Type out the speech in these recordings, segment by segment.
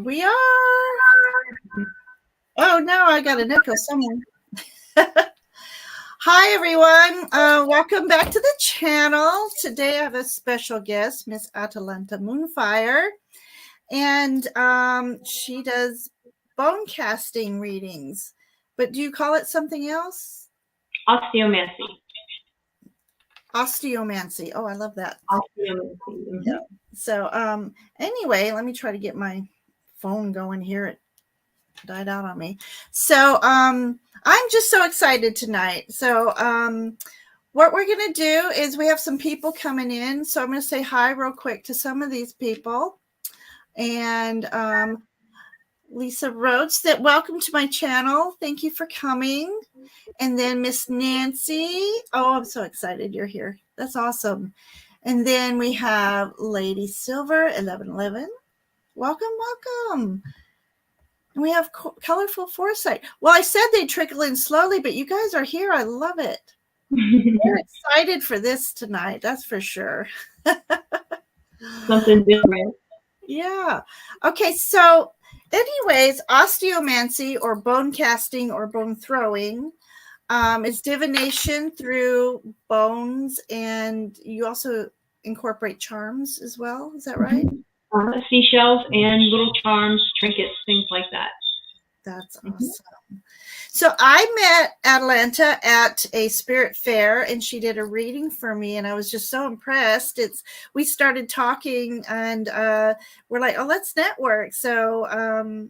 we are. Oh, no, I got an echo somewhere. Hi, everyone. Welcome back to the channel. Today I have a special guest, Miss Atalanta MoonFire. And she does bone casting readings. But do you call it something else? Osteomancy. Osteomancy. Oh, I love that. Osteomancy. Mm-hmm. Yeah. So anyway, let me try to get my phone going here. It died out on me. So I'm just so excited tonight. So what we're going to do is we have some people coming in. So I'm going to say hi real quick to some of these people. And Lisa Rhodes, that welcome to my channel. Thank you for coming. And then Miss Nancy. Oh, I'm so excited you're here. That's awesome. And then we have Lady Silver 1111. Welcome, welcome. And we have Colorful Foresight. Well, I said they'd trickle in slowly, but you guys are here. I love it. We're excited for this tonight. That's for sure. Something different. Yeah. Okay. So anyways, osteomancy or bone casting or bone throwing is divination through bones. And you also incorporate charms as well. Is that right? Seashells and little charms, trinkets, things like that. That's awesome. So I met Atalanta at a spirit fair and she did a reading for me and I was just so impressed. We started talking and we're like, oh, let's network. So,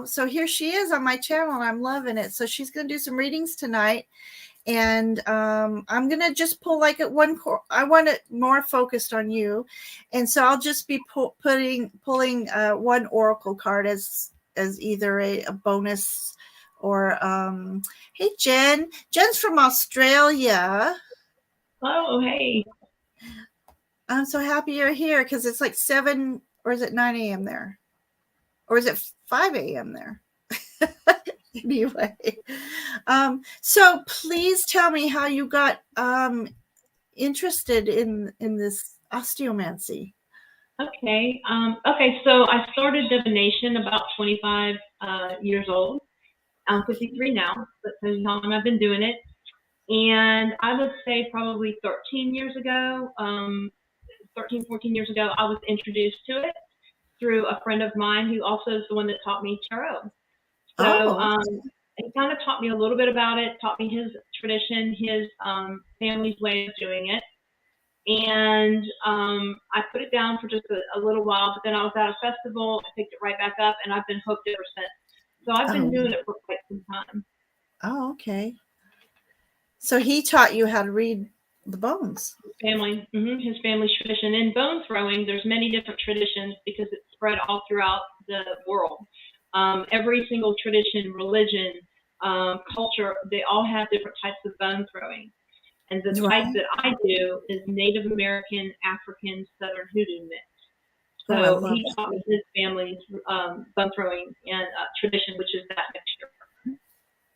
so here she is on my channel and I'm loving it. So she's going to do some readings tonight. And I'm going to just pull like at one core. I want it more focused on you. And so I'll just be pulling one oracle card as either a bonus or hey Jen's from Australia. Oh, hey. I'm so happy you're here because it's like 7 or is it 9 a.m. there? Or is it 5 a.m. there? Anyway, so please tell me how you got interested in this osteomancy. Okay. So I started divination about 25 years old. I'm 53 now, but so long I've been doing it. And I would say probably 13, 14 years ago, I was introduced to it through a friend of mine who also is the one that taught me tarot. So he kind of taught me a little bit about it, taught me his tradition, his family's way of doing it. And I put it down for just a little while, but then I was at a festival, I picked it right back up, and I've been hooked ever since. So I've been doing it for quite some time. Oh, okay. So he taught you how to read the bones. His family's tradition. In bone throwing, there's many different traditions because it's spread all throughout the world. Every single tradition, religion, culture, they all have different types of bone throwing. And the type that I do is Native American, African, Southern Hoodoo mix. So he taught me his family's bone throwing and tradition, which is that mixture.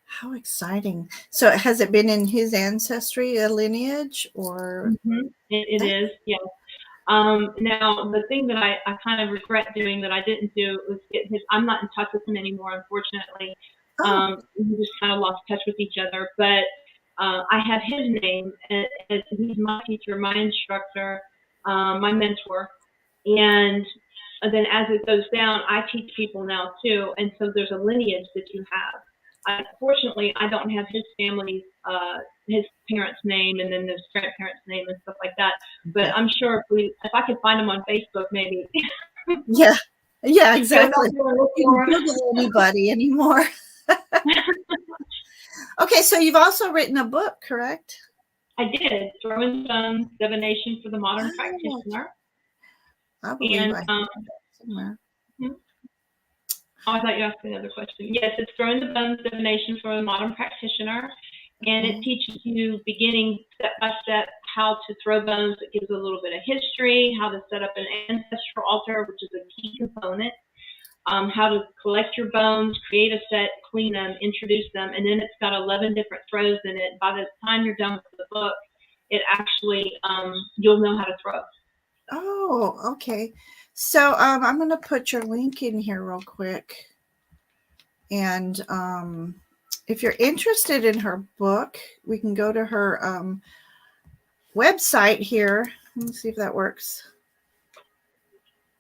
How exciting. So has it been in his ancestry, a lineage, or? It is, yes. Now, the thing that I kind of regret doing that I didn't do was get his, I'm not in touch with him anymore, unfortunately. We just kind of lost touch with each other. But I have his name, as he's my teacher, my instructor, my mentor. And then as it goes down, I teach people now too. And so there's a lineage that you have. Fortunately, I don't have his family's, his parents' name and then his grandparents' name and stuff like that. But I'm sure if I could find him on Facebook, maybe. Yeah, exactly. You can Google anybody anymore. Okay, so you've also written a book, correct? I did. Throwing Bones, Divination for the Modern Practitioner. I believe I have that somewhere. Oh, I thought you asked another question. Yes, it's Throwing the Bones, Divination for the Modern Practitioner. And it teaches you beginning step-by-step how to throw bones. It gives a little bit of history, how to set up an ancestral altar, which is a key component, how to collect your bones, create a set, clean them, introduce them, and then it's got 11 different throws in it. By the time you're done with the book, it actually, you'll know how to throw. Oh, okay. So I'm going to put your link in here real quick. And if you're interested in her book, we can go to her website here. Let's see if that works.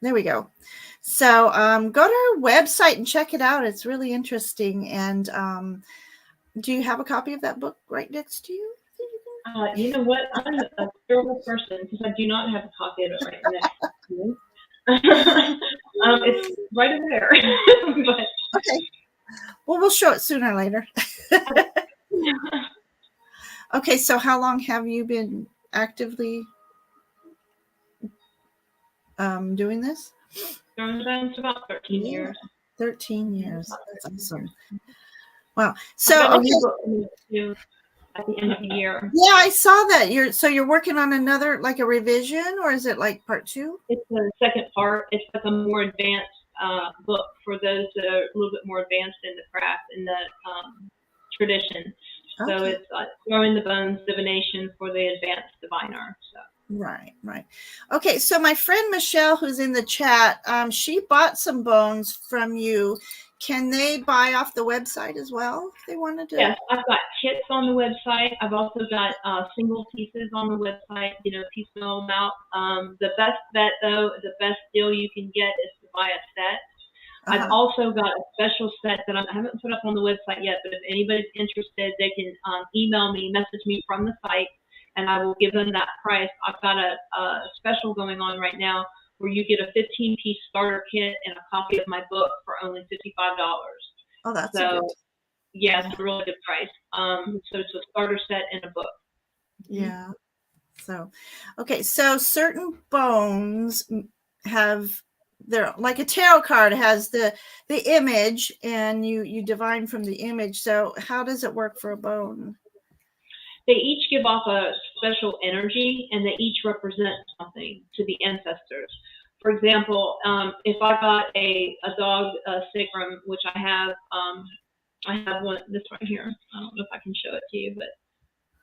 There we go. So go to her website and check it out. It's really interesting. And do you have a copy of that book right next to you? You know what? I'm a terrible person because I do not have a copy of it right next to me. It's right over there. But Okay. Well, we'll show it sooner or later. Okay, so how long have you been actively doing this? it's about 13 years. 13 years. That's awesome. Wow. So, So, a okay. new book coming up at the end of the year. Yeah, I saw that. You're working on another, like a revision, or is it like part 2? It's the second part. It's like a more advanced book for those that are a little bit more advanced in the craft and the tradition. So Okay. it's Throwing the Bones Divination for the advanced diviner. So. Right. Okay, so my friend Michelle, who's in the chat, she bought some bones from you. Can they buy off the website as well if they wanted to? Yes, I've got kits on the website. I've also got single pieces on the website, piecemeal them out. The best bet, though, the best deal you can get is to buy a set. I've also got a special set that I haven't put up on the website yet, but if anybody's interested, they can email me, message me from the site, and I will give them that price. I've got a special going on right now where you get a 15-piece starter kit and a copy of my book for only $55. Oh, that's so good. yeah, it's a really good price. So it's a starter set and a book. Yeah. So, okay. So certain bones have they're like a tarot card has the image, and you divine from the image. So how does it work for a bone? They each give off a special energy, and they each represent something to the ancestors. For example, if I got a dog sacrum, which I have one, this right here. I don't know if I can show it to you, but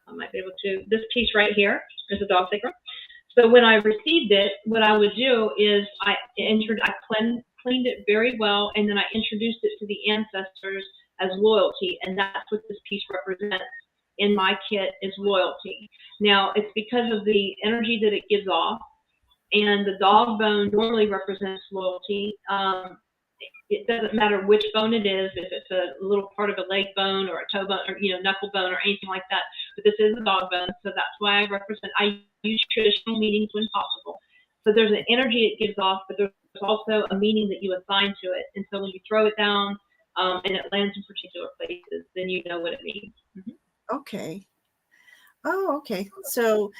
I might be able to. This piece right here is a dog sacrum. So when I received it, what I would do is I cleaned it very well, and then I introduced it to the ancestors as loyalty, and that's what this piece represents in my kit is loyalty. Now, it's because of the energy that it gives off, and the dog bone normally represents loyalty. It doesn't matter which bone it is, if it's a little part of a leg bone or a toe bone or knuckle bone or anything like that. But this is a dog bone, so that's why I use traditional meanings when possible. So there's an energy it gives off, but there's also a meaning that you assign to it. And so when you throw it down and it lands in particular places, then you know what it means. Mm-hmm. Okay. Oh, okay. So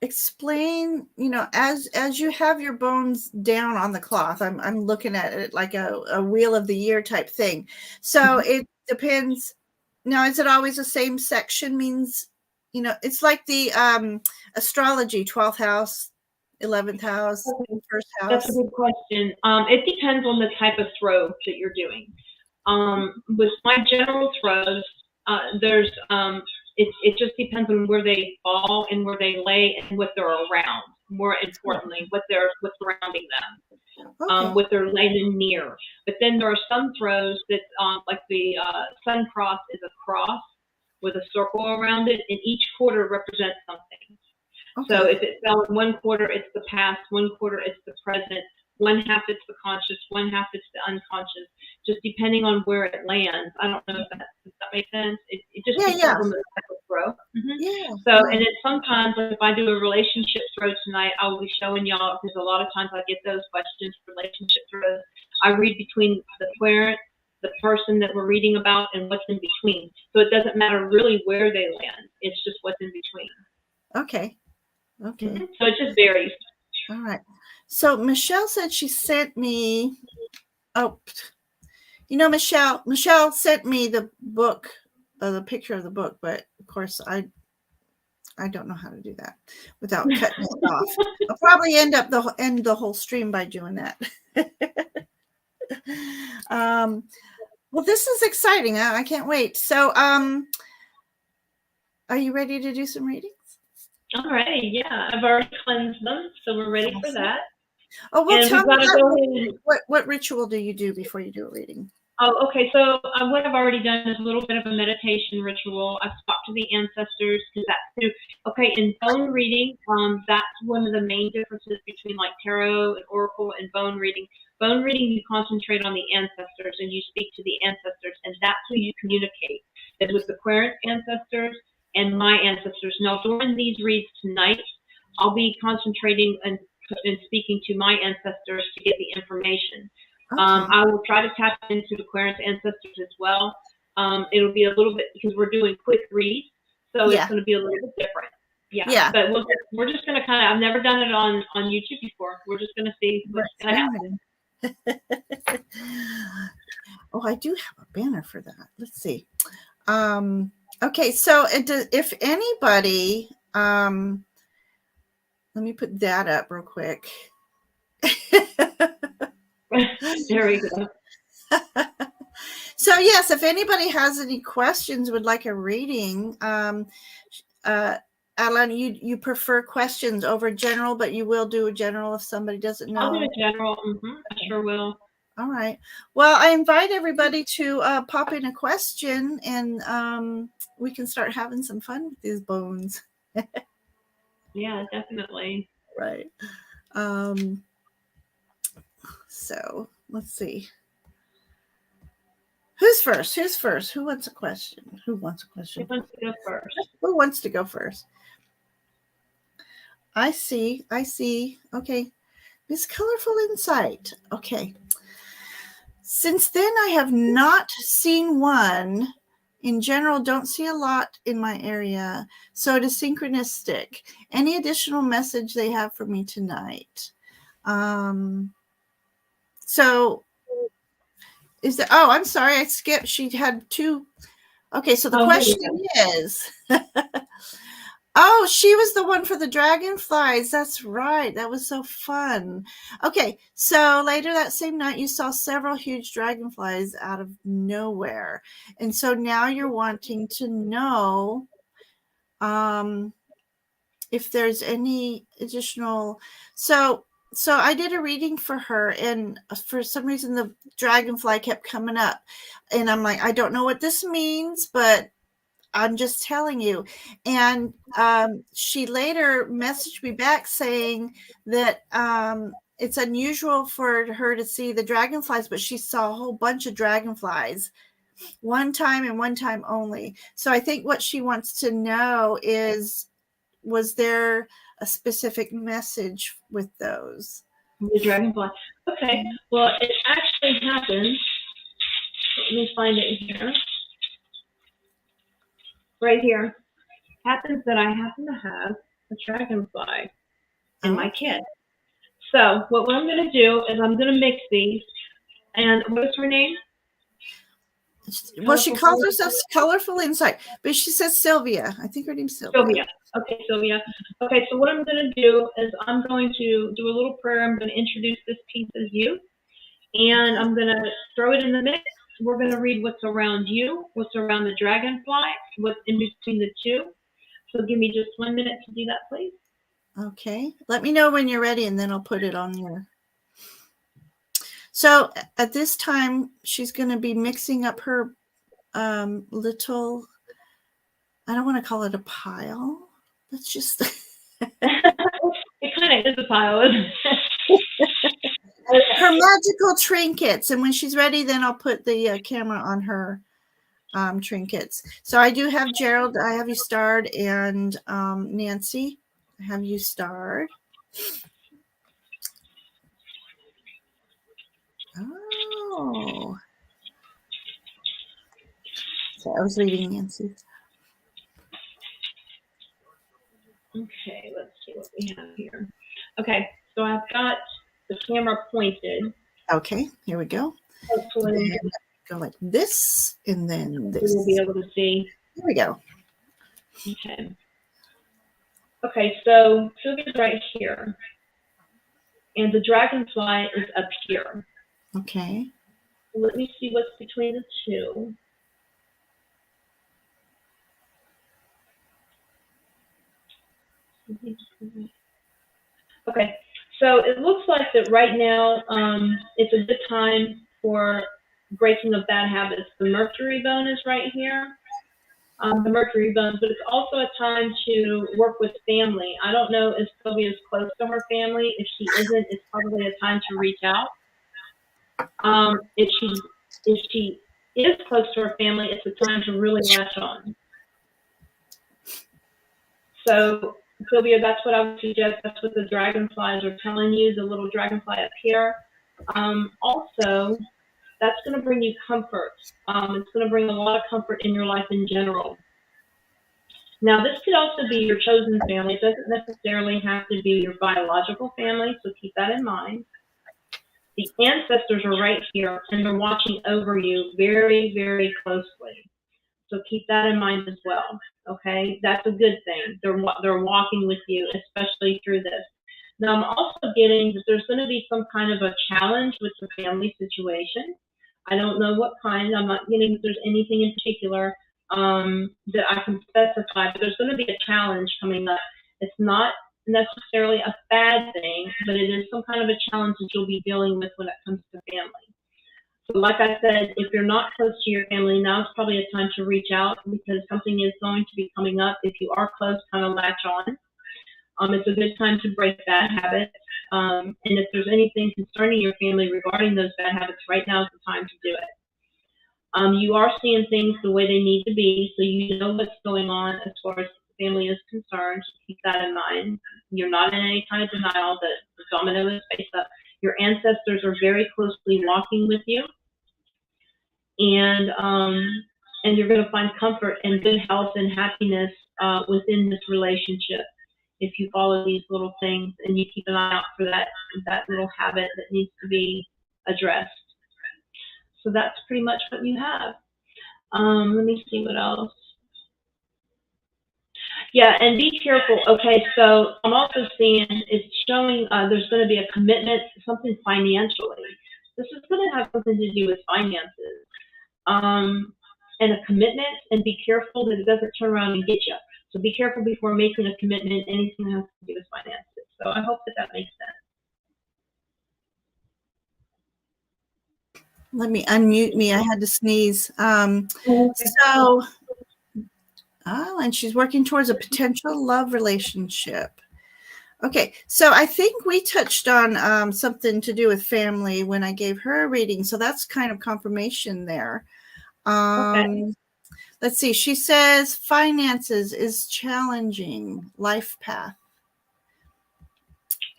explain, as you have your bones down on the cloth, I'm looking at it like a wheel of the year type thing. So it depends. Now, is it always the same section? Means, it's like the astrology, 12th house, 11th house, first house. That's a good question. It depends on the type of throw that you're doing. With my general throws, there's it just depends on where they fall and where they lay and what they're around. More importantly, what's surrounding them, what they're laying near. But then there are some throws that, like the sun cross is a cross with a circle around it, and each quarter represents something. So if it fell in one quarter, it's the past, one quarter, it's the present, one half it's the conscious, one half it's the unconscious, just depending on where it lands. I don't know if that makes sense. It just depends on the type of throw. So, and then sometimes, like if I do a relationship throw tonight, I will be showing y'all, because a lot of times I get those questions, relationship throws. I read between the querent, the person that we're reading about, and what's in between. So it doesn't matter really where they land. It's just what's in between. Okay. So it just varies. All right. So Michelle said she sent me. Oh, Michelle sent me the book, the picture of the book, but of course I don't know how to do that without cutting it off. I'll probably end the whole stream by doing that. Well, this is exciting. I can't wait. So, are you ready to do some readings? All right, yeah, I've already cleansed them, so we're ready for that. Oh, well, And tell we've me got to go ahead and what ritual do you do before you do a reading? oh, okay. So what I've already done is a little bit of a meditation ritual. I've talked to the ancestors because that's too. Okay, in bone reading, that's one of the main differences between like tarot and oracle and bone reading. Bone reading, you concentrate on the ancestors and you speak to the ancestors, and that's who you communicate. Is with the Querent ancestors and my ancestors. Now, during these reads tonight, I'll be concentrating and speaking to my ancestors to get the information. Okay. I will try to tap into the Clarence ancestors as well. It'll be a little bit because we're doing quick reads, so it's Yeah. going to be a little bit different. Yeah, Yeah. but we're just going to kind of. I've never done it on YouTube before. We're just going to see what's going to happen. Oh, I do have a banner for that. Let's see. Okay, so if anybody, let me put that up real quick. There we go. So yes, if anybody has any questions, would like a reading, Atalanta, you prefer questions over general, but you will do a general if somebody doesn't know. I'll do a general. I sure will. All right. Well, I invite everybody to pop in a question, and we can start having some fun with these bones. Yeah, definitely. Right. So let's see. Who's first? Who's first? Who wants a question? Who wants a question? Who wants to go first? Who wants to go first? I see. I see. Okay. Miss Colorful Insight. Okay. Since then, I have not seen one. In general, don't see a lot in my area, so it is synchronistic. Any additional message they have for me tonight? So is there? Oh, I'm sorry, I skipped. She had two. Okay, so the question is. Oh, she was the one for the dragonflies. That's right. That was so fun. Okay, so later that same night, you saw several huge dragonflies out of nowhere. And so now you're wanting to know if there's any additional. So I did a reading for her, and for some reason, the dragonfly kept coming up. And I'm like, I don't know what this means, but I'm just telling you. And she later messaged me back saying that it's unusual for her to see the dragonflies, but she saw a whole bunch of dragonflies one time and one time only. So I think what she wants to know is, was there a specific message with those? The dragonfly. Okay. Well, it actually happened. Let me find it here. Right here. Happens that I happen to have a dragonfly in my kit. So what I'm going to do is I'm going to mix these. And what is her name? Well, she calls herself Colorful Insight, but she says Sylvia. I think her name's Sylvia. Sylvia. Okay, Sylvia. Okay, so what I'm going to do is I'm going to do a little prayer. I'm going to introduce this piece as you, and I'm going to throw it in the mix. We're going to read what's around you, what's around the dragonfly, what's in between the two. So give me just 1 minute to do that, please. Okay. Let me know when you're ready, and then I'll put it on your. So at this time, she's going to be mixing up her little, I don't want to call it a pile. Let's just. It kind of is a pile, isn't it? Her magical trinkets. And when she's ready, then I'll put the camera on her trinkets. So I do have Gerald. I have you starred. And Nancy, I have you starred. Oh. So I was reading Nancy. Okay, let's see what we have here. Okay, so I've got the camera pointed. Okay, here we go. Hopefully, go like this, and then this. We'll be able to see. Here we go. Okay. Okay, so Sylvia's right here, and the dragonfly is up here. Okay. Let me see what's between the two. Okay, so it looks like that right now it's a good time for breaking of bad habits. The Mercury bone is right here, the Mercury bones, but it's also a time to work with family. I don't know if Sylvia is close to her family. If she isn't, it's probably a time to reach out. If she is close to her family, it's a time to really latch on. So, Sylvia, that's what I would suggest. That's what the dragonflies are telling you, the little dragonfly up here. Also, that's going to bring you comfort. It's going to bring a lot of comfort in your life in general. Now, this could also be your chosen family. It doesn't necessarily have to be your biological family, so keep that in mind. The ancestors are right here, and they're watching over you very, very closely. So keep that in mind as well. Okay, that's a good thing. They're walking with you, especially through this. Now I'm also getting that there's going to be some kind of a challenge with the family situation. I don't know what kind. I'm not getting that there's anything in particular that I can specify, but there's going to be a challenge coming up. It's not necessarily a bad thing, but it is some kind of a challenge that you'll be dealing with when it comes to family. So like I said, if you're not close to your family, now is probably a time to reach out because something is going to be coming up. If you are close, kind of latch on. It's a good time to break bad habits. And if there's anything concerning your family regarding those bad habits, right now is the time to do it. You are seeing things the way they need to be, so you know what's going on as far as the family is concerned. So keep that in mind. You're not in any kind of denial that the domino is face up. Your ancestors are very closely walking with you, and you're going to find comfort and good health and happiness within this relationship if you follow these little things and you keep an eye out for that little habit that needs to be addressed. So that's pretty much what you have. Let me see what else. Yeah, and be careful. Okay, so I'm also seeing it's showing there's going to be a commitment, something financially. This is going to have something to do with finances. And a commitment, and be careful that it doesn't turn around and get you. So be careful before making a commitment, anything that has to do with finances. So I hope that makes sense. Let me unmute me. I had to sneeze. And she's working towards a potential love relationship. Okay, so I think we touched on something to do with family when I gave her a reading. So that's kind of confirmation there. Okay. Let's see. She says finances is challenging. Life path.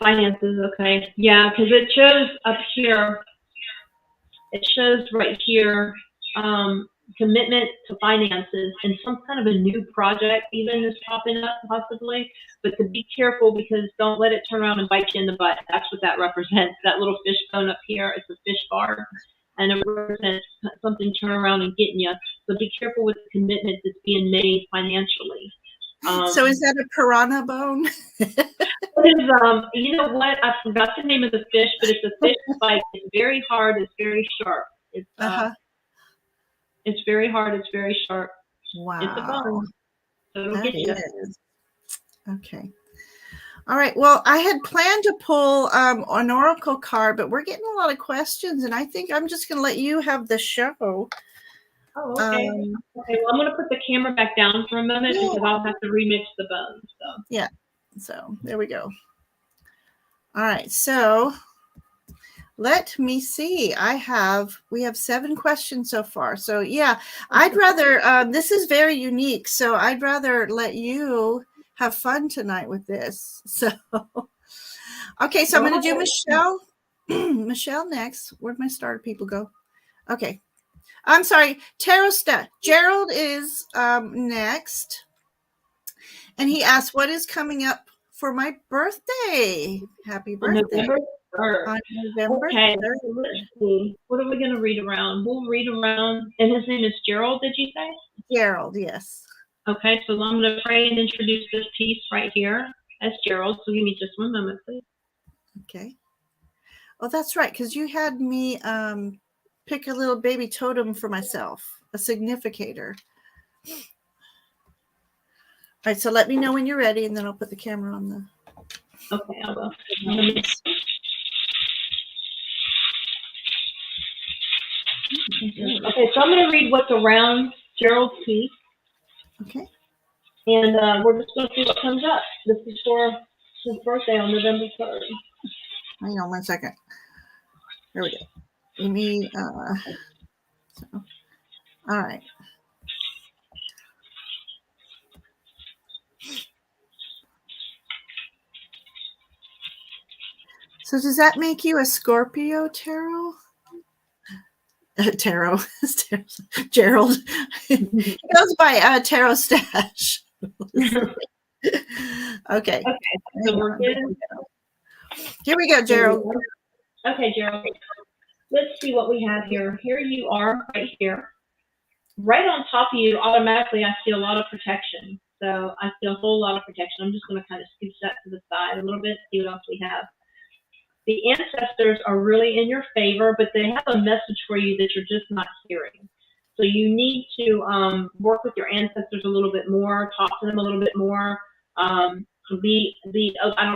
Finances, okay. Yeah, because it shows up here. It shows right here commitment to finances and some kind of a new project even is popping up possibly. But to be careful because don't let it turn around and bite you in the butt. That's what that represents. That little fish bone up here, it's a fish barb. And it represents something turning around and getting you. So be careful with the commitment that's being made financially. So is that a piranha bone? It is, you know what? I forgot the name of the fish, but it's a fish spike. It's very hard. It's very sharp. It's it's very hard. It's very sharp. Wow. It's a bone. So it'll get you. Okay. All right. Well, I had planned to pull an oracle card, but we're getting a lot of questions, and I think I'm just going to let you have the show. Oh, okay. Okay. Well, I'm going to put the camera back down for a moment because I'll have to remix the bones. So. Yeah. So there we go. All right. So let me see. We have 7 questions so far. So yeah, I'd rather, this is very unique. So I'd rather let you have fun tonight with this. So, okay. So I'm going to do Michelle. Michelle next. Where'd my starter people go? Okay. I'm sorry. Tarosta. Gerald is next. And he asked, what is coming up for my birthday? Happy birthday. On November 3rd. Let's see. What are we going to read around? We'll read around. And his name is Gerald, did you say? Gerald, yes. Okay, so I'm going to pray and introduce this piece right here as Gerald. So give me just one moment, please. Okay. Oh, that's right, because you had me pick a little baby totem for myself, a significator. right, so let me know when you're ready, and then I'll put the camera on the. Okay, I will. Okay, so I'm going to read what's around Gerald's piece. Okay. And we're just going to see what comes up. This is for his birthday on November 3rd. Hang on 1 second. There we go. You need, so, all right. So does that make you a Scorpio, Tarot? Tarot. Gerald. He goes by Tarot Stash. Okay. So we're good. Here we go, Gerald. Okay, Gerald. Let's see what we have here. Here you are, right here. Right on top of you, automatically, I see a lot of protection. So I see a whole lot of protection. I'm just going to kind of scooch that to the side a little bit, see what else we have. The ancestors are really in your favor, but they have a message for you that you're just not hearing. So you need to work with your ancestors a little bit more, talk to them a little bit more. I don't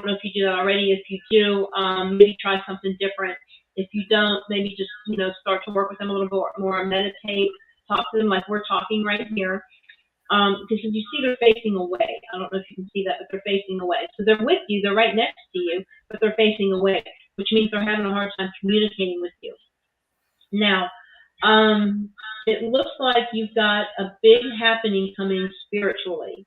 know if you do that already. If you do, maybe try something different. If you don't, maybe just start to work with them a little bit more, meditate, talk to them like we're talking right here. Because you see they're facing away. I don't know if you can see that, but they're facing away. So they're with you, they're right next to you, but they're facing away, which means they're having a hard time communicating with you. Now, it looks like you've got a big happening coming spiritually.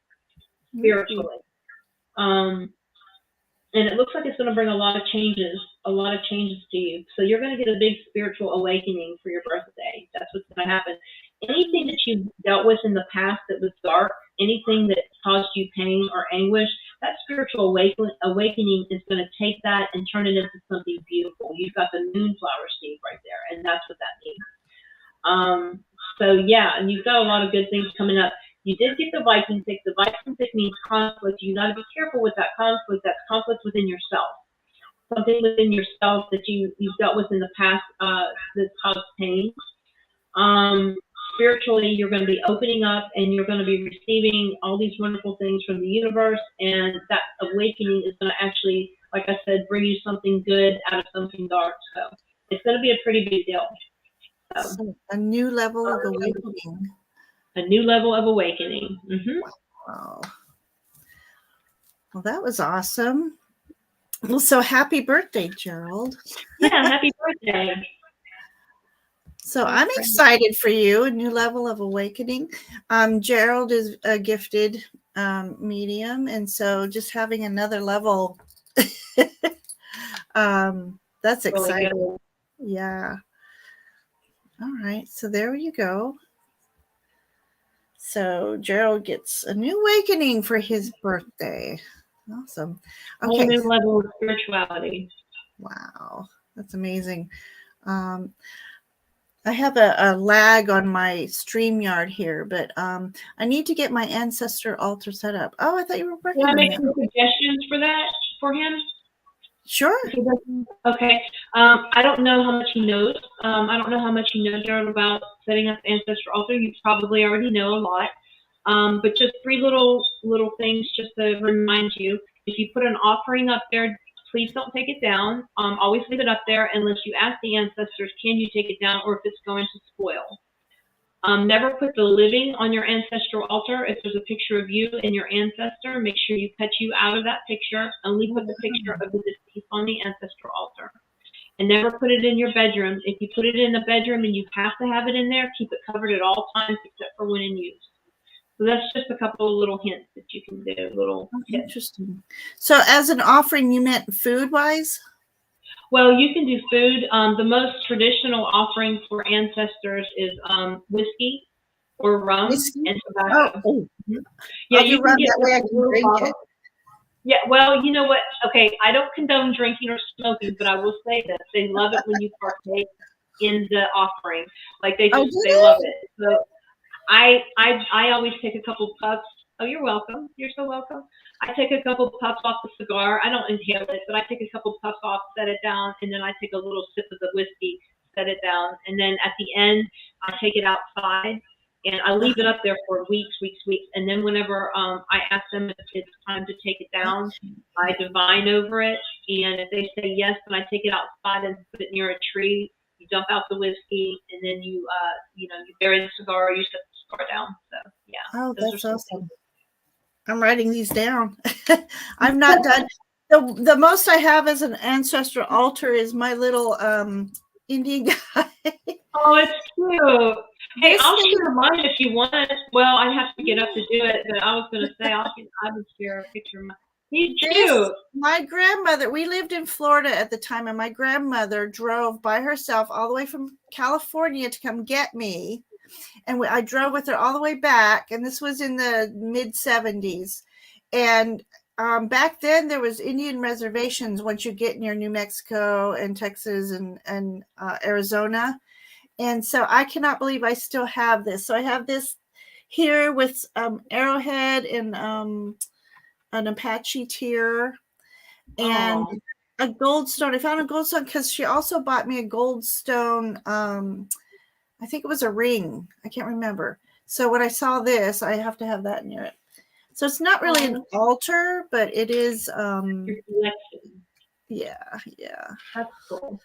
And it looks like it's going to bring a lot of changes to you. So you're going to get a big spiritual awakening for your birthday. That's what's going to happen. Anything that you've dealt with in the past that was dark, anything that caused you pain or anguish, that spiritual awakening is going to take that and turn it into something beautiful. You've got the moonflower seed right there, and that's what that means. So yeah, and you've got a lot of good things coming up. You did get the Viking pick. The Viking pick means conflict. You got to be careful with that conflict. That's conflict within yourself. Something within yourself that you've dealt with in the past that's caused pain. Spiritually, you're going to be opening up and you're going to be receiving all these wonderful things from the universe. And that awakening is going to actually, like I said, bring you something good out of something dark. So it's going to be a pretty big deal. So a new level of awakening. A new level of awakening. Mm-hmm. Wow. Well, that was awesome. Well, so happy birthday, Gerald. Yeah, happy birthday. So I'm excited for you, a new level of awakening. Gerald is a gifted medium, and so just having another level, that's exciting. Really yeah. All right, so there you go. So Gerald gets a new awakening for his birthday. Awesome. Okay. A new level of spirituality. Wow, that's amazing. I have a lag on my StreamYard here, but I need to get my ancestor altar set up. Oh, I thought you were working on that. Can I make some suggestions for that for him? Sure. Okay. I don't know how much he knows. I don't know how much you know, Gerald, about setting up ancestor altar. You probably already know a lot. But just three little things just to remind you. If you put an offering up there, please don't take it down. Always leave it up there unless you ask the ancestors, can you take it down, or if it's going to spoil. Never put the living on your ancestral altar. If there's a picture of you and your ancestor, make sure you cut you out of that picture. Only put the picture of the deceased on the ancestral altar. And never put it in your bedroom. If you put it in the bedroom and you have to have it in there, keep it covered at all times except for when in use. So that's just a couple of little hints that you can do. Interesting. So as an offering, you meant food-wise? Well, you can do food. The most traditional offering for ancestors is whiskey or rum and tobacco. Oh. Yeah, you can get that way I can drink it. Yeah, well, you know what? Okay, I don't condone drinking or smoking, but I will say this. They love it when you partake in the offering. Like they love it. So I always take a couple puffs. Oh, you're welcome. You're so welcome. I take a couple puffs off the cigar. I don't inhale it, but I take a couple puffs off, set it down, and then I take a little sip of the whiskey, set it down, and then at the end, I take it outside And I leave it up there for weeks, and then whenever I ask them if it's time to take it down, I divine over it, and if they say yes, then I take it outside and put it near a tree. You dump out the whiskey, and then you you bury the cigar, or you set the cigar down. So yeah. Oh, those that's are awesome. I'm writing these down. I've not done the most I have as an ancestral altar is my little Indian guy. Oh, it's cute. Hey, I'll share mine if you want. Well, I have to get up to do it, but I was going to say I would share a picture of mine. He's cute. My grandmother, we lived in Florida at the time, and my grandmother drove by herself all the way from California to come get me. And I drove with her all the way back, and this was in the mid-70s. And back then, there was Indian reservations once you get near New Mexico and Texas and Arizona. And so I cannot believe I still have this. So I have this here with arrowhead and an Apache tear and a goldstone. I found a goldstone because she also bought me a goldstone. I think it was a ring. I can't remember. So when I saw this, I have to have that near it. So it's not really an altar, but it is. Yeah. That's cool.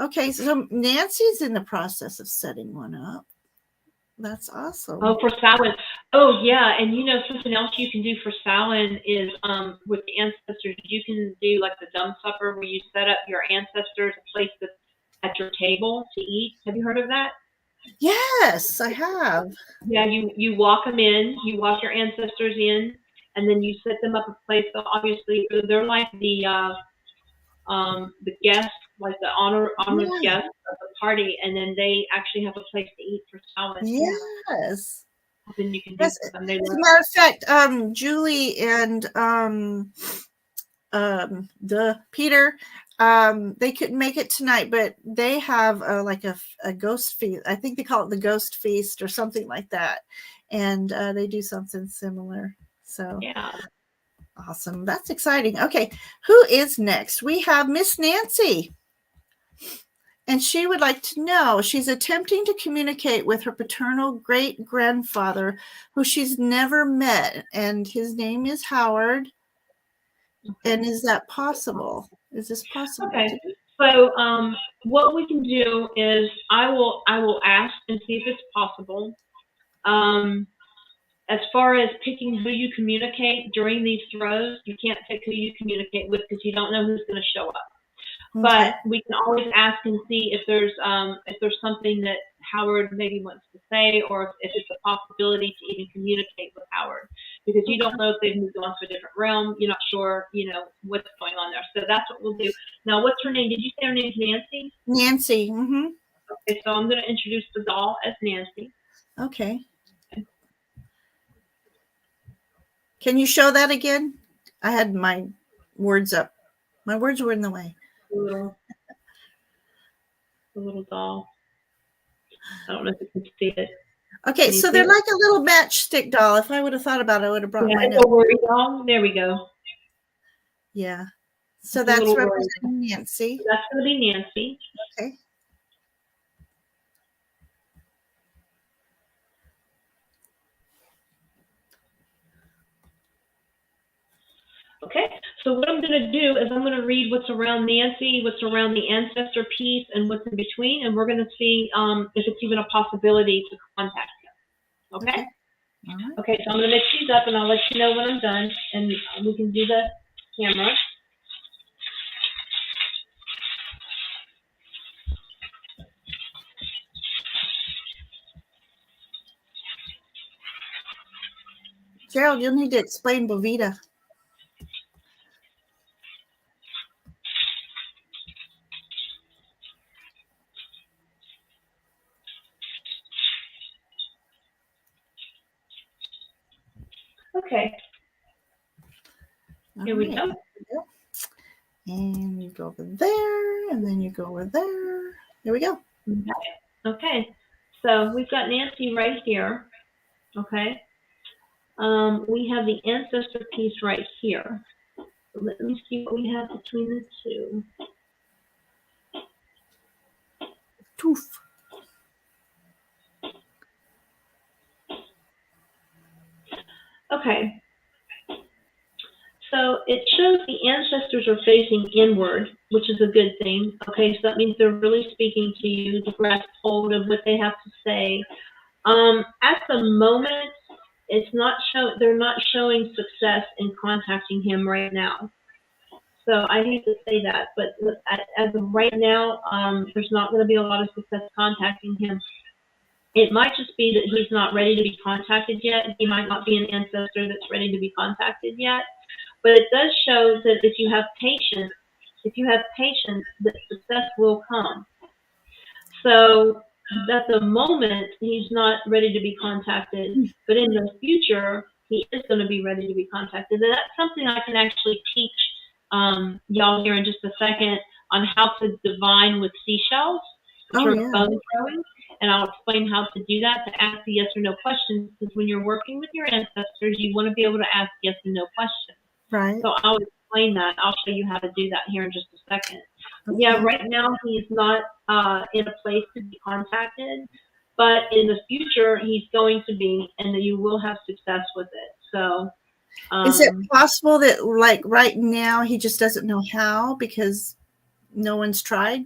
Okay, so Nancy's in the process of setting one up. That's awesome. Oh, for Samhain. Oh, yeah. And something else you can do for Samhain is with the ancestors, you can do like the dumb supper where you set up your ancestors a place at your table to eat. Have you heard of that? Yes, I have. Yeah, you walk them in, you walk your ancestors in, and then you set them up a place. So obviously, they're like the guests, like the honored guests of the party, and then they actually have a place to eat for Samhain. Yes. Then you can do for them. As a matter of fact, Julie and Peter, they couldn't make it tonight, but they have like a ghost feast. I think they call it the ghost feast or something like that, and they do something similar. So yeah. Awesome. That's exciting. Okay, who is next? We have Miss Nancy. And she would like to know, she's attempting to communicate with her paternal great-grandfather, who she's never met, and his name is Howard. Okay. And is that possible? Is this possible? Okay. So what we can do is I will ask and see if it's possible. As far as picking who you communicate during these throws, you can't pick who you communicate with because you don't know who's going to show up. Okay. But we can always ask and see if there's something that Howard maybe wants to say, or if it's a possibility to even communicate with Howard, because you don't know if they've moved on to a different realm. You're not sure, what's going on there. So that's what we'll do. Now, what's her name? Did you say her name's Nancy? Nancy. Mm-hmm. Okay, so I'm going to introduce the doll as Nancy. Okay. Can you show that again? I had my words up. My words were in the way. The little doll. I don't know if you can see it. Okay, so they're like a little matchstick doll. If I would have thought about it, I would have brought mine up. A worry doll. There we go. Yeah. So that's representing Nancy. So that's going to be Nancy. Okay. Okay, so what I'm going to do is I'm going to read what's around Nancy, what's around the ancestor piece, and what's in between, and we're going to see if it's even a possibility to contact him. Okay? Right. Okay, so I'm going to mix these up, and I'll let you know when I'm done, and we can do the camera. Gerald, you'll need to explain Bovita. Okay. Here we go. And you go over there, and then you go over there. Here we go. Okay. So we've got Nancy right here. Okay. We have the ancestor piece right here. So let me see what we have between the two. Toof. Okay. So it shows the ancestors are facing inward, which is a good thing. Okay, so that means they're really speaking to you to grasp hold of what they have to say. At the moment, it's not show. They're not showing success in contacting him right now. So I hate to say that, but as of right now, there's not going to be a lot of success contacting him. It might just be that he's not ready to be contacted yet. He might not be an ancestor that's ready to be contacted yet. But it does show that if you have patience, that success will come. So at the moment, he's not ready to be contacted, but in the future, he is going to be ready to be contacted. And that's something I can actually teach y'all here in just a second on how to divine with seashells, which are bone throwing. And I'll explain how to do that, to ask the yes or no questions, because when you're working with your ancestors, you want to be able to ask yes and no questions. Right. So I'll explain that. I'll show you how to do that here in just a second. Okay. Yeah, right now he's not in a place to be contacted, but in the future he's going to be, and you will have success with it. So is it possible that, like, right now he just doesn't know how because no one's tried?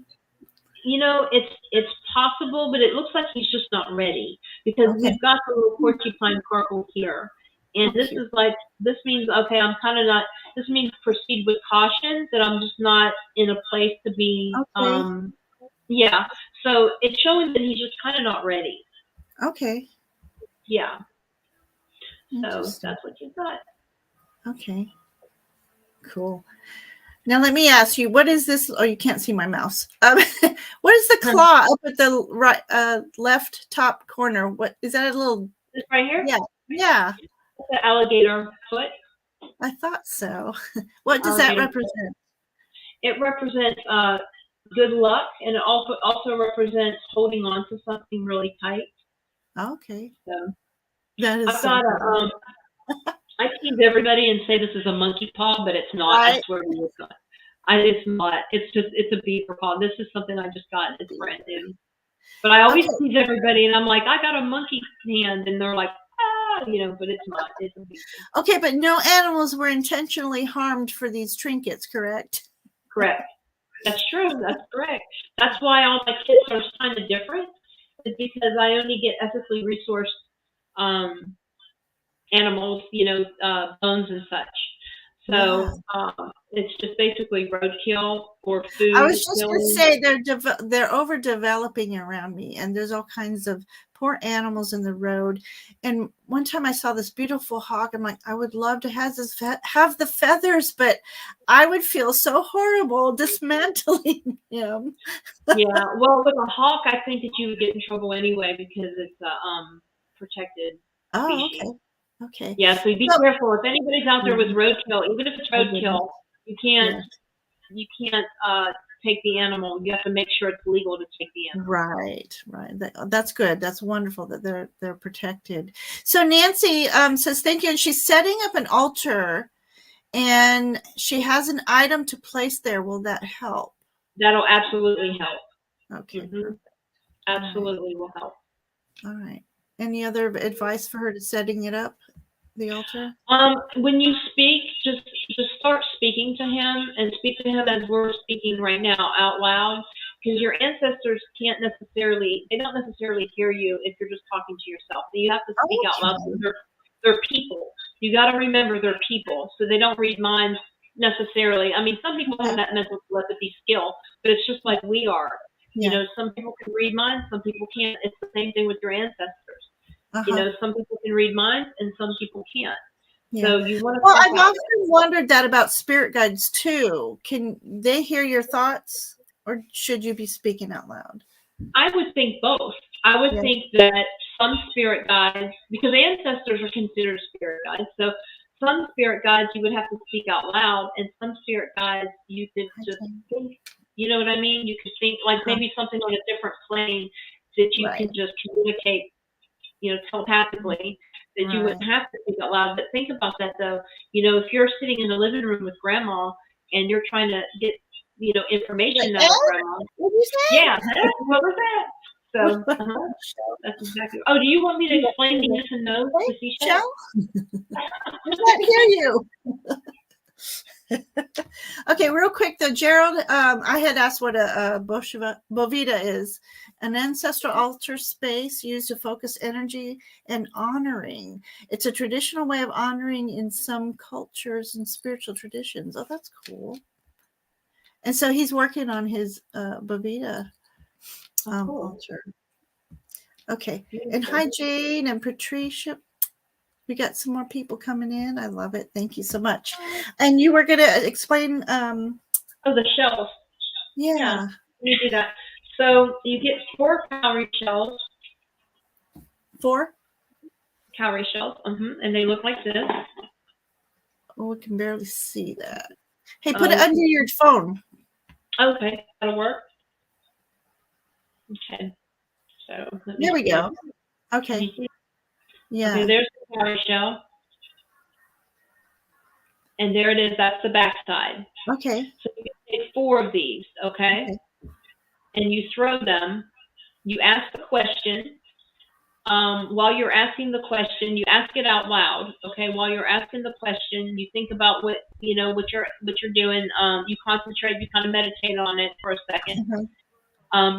You know, it's possible, but it looks like he's just not ready, because we've got the little porcupine purple here. And this is like, this means, okay, I'm kind of not, this means proceed with caution, that I'm just not in a place to be, yeah. So it's showing that he's just kind of not ready. Okay. Yeah. So that's what you've got. Okay. Cool. Now let me ask you, what is this? Oh, you can't see my mouse. What is the claw up at the right, left top corner? What is that? A little? This right here? Yeah. Yeah. It's an alligator foot. I thought so. What does that represent? It represents good luck, and it also represents holding on to something really tight. Okay. So that is. I've got a. I tease everybody and say this is a monkey paw, but it's not. I swear to you, it's not. It's not. It's a beaver paw. This is something I just got. It's brand new. But I always tease everybody, and I'm like, I got a monkey hand, and they're like, you know, but it's not. It's a beaver. Okay, but no animals were intentionally harmed for these trinkets, correct? Correct. That's true. That's correct. That's why all my kits are kind of different. Is because I only get ethically resourced animals, you know, bones and such. So it's just basically roadkill or food. I was just going to say they're overdeveloping around me, and there's all kinds of poor animals in the road. And one time I saw this beautiful hawk. I'm like, I would love to have the feathers, but I would feel so horrible dismantling him. Yeah, well, with a hawk, I think that you would get in trouble anyway because it's a protected species. Okay. Okay. Yeah, so be careful. If anybody's out there with roadkill, even if it's roadkill, you can't take the animal. You have to make sure it's legal to take the animal. Right. That's good. That's wonderful that they're protected. So Nancy says thank you, and she's setting up an altar, and she has an item to place there. Will that help? That'll absolutely help. Okay. Mm-hmm. Absolutely will help. All right. Any other advice for her to setting it up, the altar? When you speak, just start speaking to him, and speak to him as we're speaking right now out loud, because your ancestors don't necessarily hear you if you're just talking to yourself. So you have to speak out loud. So they're people. You got to remember they're people, so they don't read minds necessarily. I mean, some people have that mental telepathy skill, but it's just like we are. You know, some people can read minds, some people can't. It's the same thing with your ancestors. You know, some people can read minds and some people can't. So you want to. Well, I've often wondered that about spirit guides too. Can they hear your thoughts, or should you be speaking out loud? I would think both. I would think that some spirit guides, because ancestors are considered spirit guides, so some spirit guides you would have to speak out loud, and some spirit guides you could just think. You know what I mean? You could think like maybe something on a different plane that you can just communicate, you know, telepathically, that you wouldn't have to speak out loud. But think about that though. You know, if you're sitting in the living room with grandma and you're trying to get, you know, information out of grandma. What did you say? Yeah, what was that? So that's exactly. Oh, do you want me to explain the yes and no to seashell? I can't hear you. Okay, real quick though, Gerald, I had asked what a bovita is. An ancestral altar space used to focus energy and honoring. It's a traditional way of honoring in some cultures and spiritual traditions. Oh, that's cool. And so he's working on his bovita altar. Okay. And hi, Jane and Patricia. We got some more people coming in. I love it. Thank you so much. And you were going to explain. The shells. Yeah. Let me do that. So you get 4 cowrie shells. 4 cowrie shells. And they look like this. Oh, we can barely see that. Hey, put it under your phone. Okay, that'll work. Okay. So there we go. Okay. Yeah. Okay, there's the cowrie shell. And there it is. That's the back side. Okay. So you take 4 of these, okay? And you throw them. You ask the question. While you're asking the question, you ask it out loud. Okay. While you're asking the question, you think about what you're doing. You concentrate. You kind of meditate on it for a second.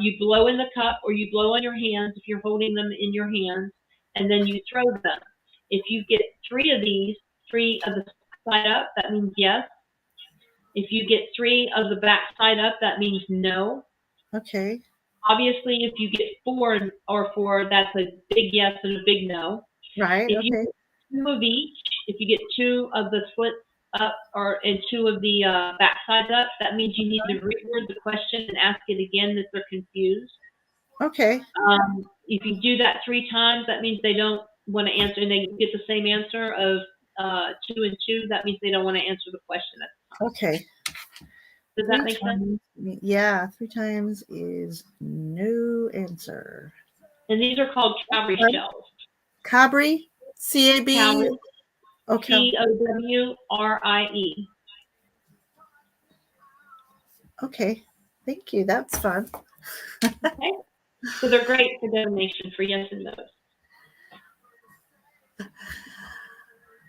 You blow in the cup or you blow on your hands if you're holding them in your hands, and then you throw them. If you get 3 of these, 3 of the side up, that means yes. If you get 3 of the back side up, that means no. Okay. Obviously, if you get 4 or 4, that's a big yes and a big no. Right. If you get 2 of each, if you get 2 of the slits up and 2 of the back sides up, that means you need to reword the question and ask it again if they're confused. Okay. If you do that 3 times, that means they don't want to answer, and they get the same answer of 2 and 2. That means they don't want to answer the question at the time. Okay. Does that make sense? Yeah, 3 times is no answer. And these are called cowrie shells. Cabri? C-A-B? Okay. C-O-W-R-I-E. Okay. Thank you. That's fun. Okay. So they're great for divination for yes and no's.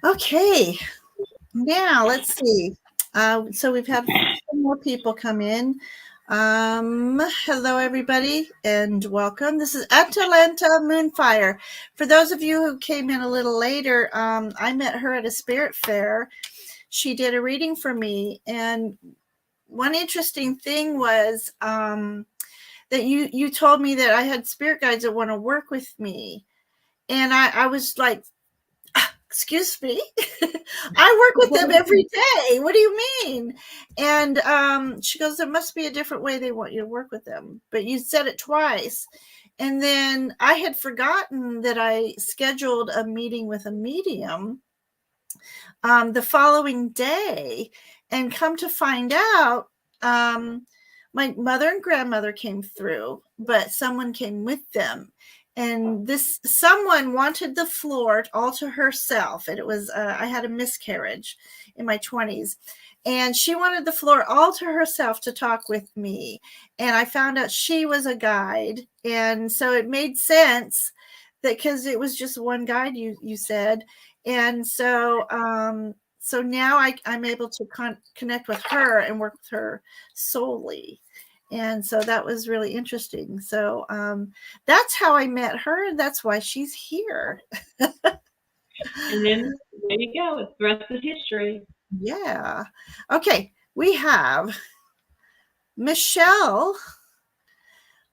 Okay. Now let's see. So we've had some more people come in. Hello, everybody, and welcome. This is Atalanta MoonFire. For those of you who came in a little later, I met her at a spirit fair. She did a reading for me, and one interesting thing was that you told me that I had spirit guides that want to work with me, and I was like, excuse me, I work with them every day. What do you mean? And she goes, there must be a different way they want you to work with them. But you said it twice. And then I had forgotten that I scheduled a meeting with a medium the following day. And come to find out, my mother and grandmother came through, but someone came with them. And this someone wanted the floor all to herself. And it was, I had a miscarriage in my 20s. And she wanted the floor all to herself to talk with me. And I found out she was a guide. And so it made sense that because it was just one guide, you said. And so so now I'm able to connect with her and work with her solely. And so that was really interesting. So that's how I met her, and that's why she's here. And then there you go. The rest is history. Yeah. Okay. We have Michelle.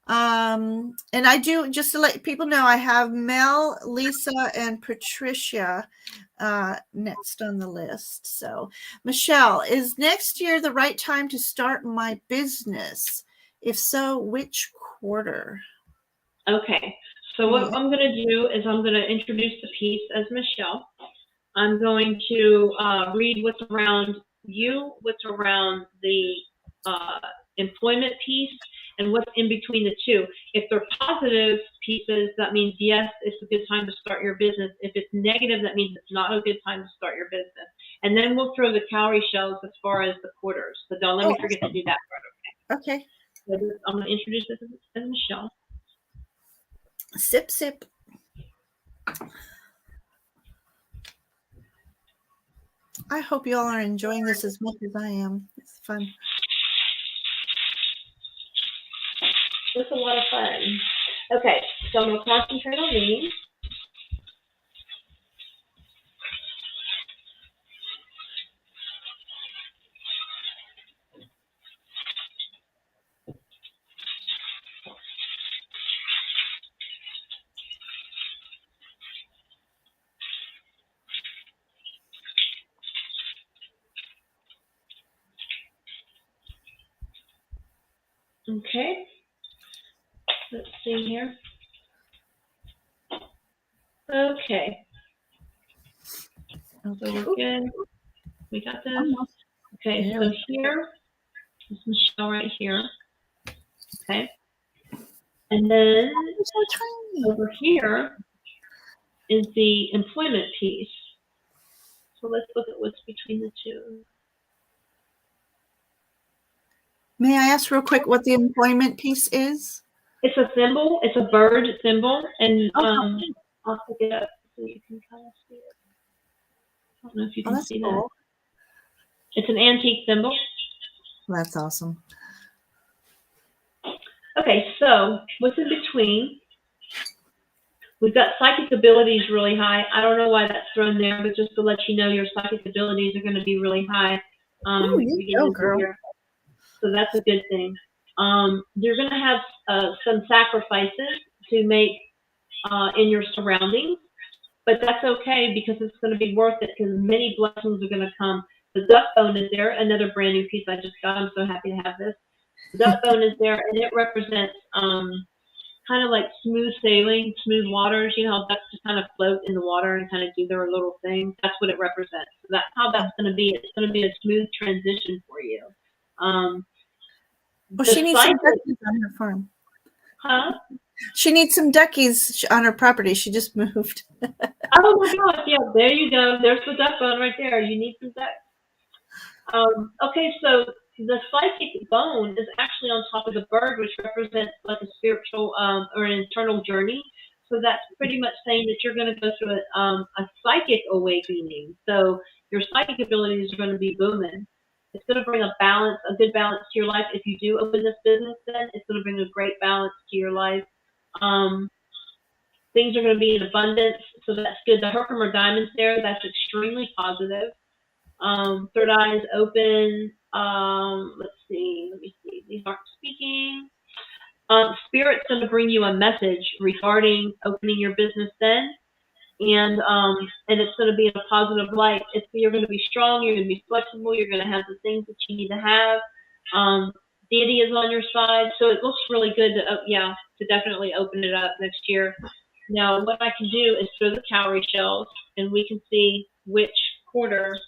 And I do, just to let people know, I have Mel, Lisa, and Patricia next on the list. So, Michelle, is next year the right time to start my business? If so, which quarter? Okay. So what I'm going to do is I'm going to introduce the piece as Michelle. I'm going to read what's around you, what's around the employment piece, and what's in between the two. If they're positive pieces, that means yes, it's a good time to start your business. If it's negative, that means it's not a good time to start your business. And then we'll throw the cowrie shells as far as the quarters. So don't let me forget to do that part, okay? Okay. So I'm going to introduce this as Michelle. Sip, sip. I hope you all are enjoying this as much as I am. It's fun. It's a lot of fun. Okay, so I'm going to concentrate on these. Okay, let's see here. Okay. So we're good. We got this. Okay, so here is Michelle right here. Okay. And then over here is the employment piece. So let's look at what's between the two. May I ask real quick what the employment piece is? It's a symbol. It's a bird symbol. And I'll pick it up so you can kind of see it. I don't know if you can see that. It's an antique symbol. That's awesome. Okay, so what's in between? We've got psychic abilities really high. I don't know why that's thrown there, but just to let you know, your psychic abilities are going to be really high. You go, girl. So that's a good thing. You're going to have some sacrifices to make in your surroundings, but that's okay because it's going to be worth it because many blessings are going to come. The duck bone is there, another brand new piece I just got. I'm so happy to have this. The duck bone is there, and it represents kind of like smooth sailing, smooth waters. You know how ducks just kind of float in the water and kind of do their little thing? That's what it represents. So that's how that's going to be. It's going to be a smooth transition for you. Well, she needs some duckies on her farm. Huh? She needs some duckies on her property. She just moved. Oh my gosh, yeah, there you go. There's the duck bone right there. You need some ducks. Okay, so the psychic bone is actually on top of the bird, which represents like a spiritual or an internal journey. So that's pretty much saying that you're going to go through a psychic awakening. So your psychic abilities are going to be booming. It's going to bring a balance, a good balance to your life. If you do open this business, then it's going to bring a great balance to your life. Things are going to be in abundance, so that's good. The Herkimer diamonds there, that's extremely positive. Third eye is open. Let me see. These aren't speaking. Spirit's going to bring you a message regarding opening your business then. And it's going to be in a positive light. You're going to be strong. You're going to be flexible. You're going to have the things that you need to have. Deity is on your side, so it looks really good to definitely open it up next year. Now, what I can do is throw the cowrie shells, and we can see which quarter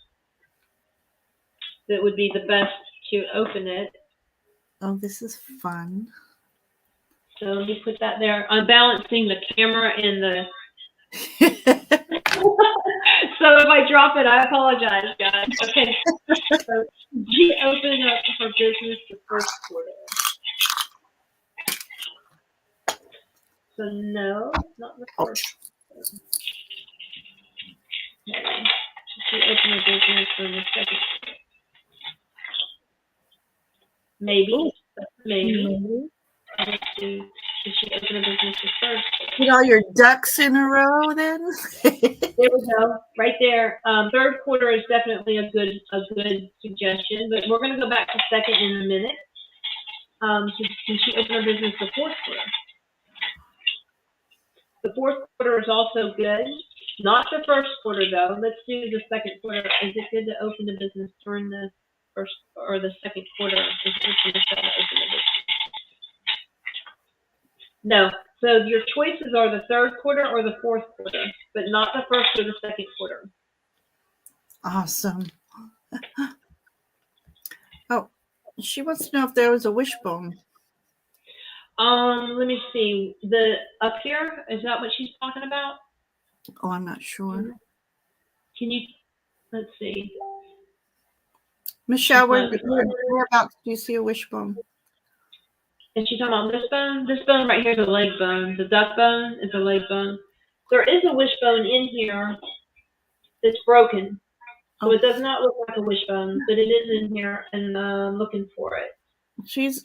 that would be the best to open it. Oh, this is fun. So let me put that there. I'm balancing the camera and the... So if I drop it, I apologize, guys. Okay. So she opened up her business the first quarter. So no, not the first quarter. Okay. She opened her business for the second quarter. Maybe. Maybe. Let's see. Did she open a business the first quarter? Get all your ducks in a row then? There we go. Right there. Third quarter is definitely a good suggestion, but we're going to go back to second in a minute. Can she open her business the fourth quarter? The fourth quarter is also good. Not the first quarter, though. Let's do the second quarter. Is it good to open the business during the first or the second quarter? Is it good to open the business? No. So your choices are the third quarter or the fourth quarter, but not the first or the second quarter. Awesome. Oh, she wants to know if there was a wishbone. Let me see. The up here, is that what she's talking about? Oh, I'm not sure. Can you? Let's see. Michelle, whereabouts do you see a wishbone? And she's talking about this bone. This bone right here is a leg bone. The duck bone is a leg bone. There is a wishbone in here that's broken. So Oh, it does not look like a wishbone, but it is in here, and I'm looking for it. she's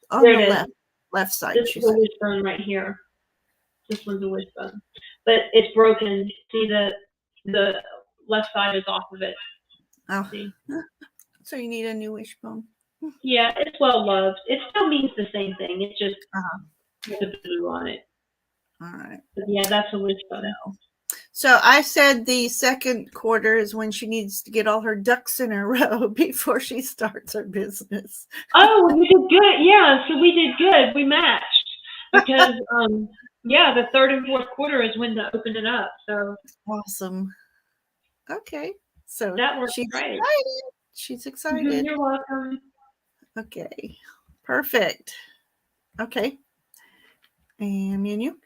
on There the it is. left side. This She is a said, wishbone right here. This one's a wishbone, but it's broken. See the left side is off of it. "Oh, See? so you need a new wishbone." Yeah, it's well loved. It still means the same thing. It's just Uh-huh. with a blue on it. All right. But yeah, that's a wishbone. So I said the second quarter is when she needs to get all her ducks in a row before she starts her business. Oh, we did good. Yeah, so we did good. We matched because yeah, the third and fourth quarter is when to open it up. So Awesome. Okay. So that works she's great. excited. She's excited. You're welcome. Okay. Perfect. Okay. And menu.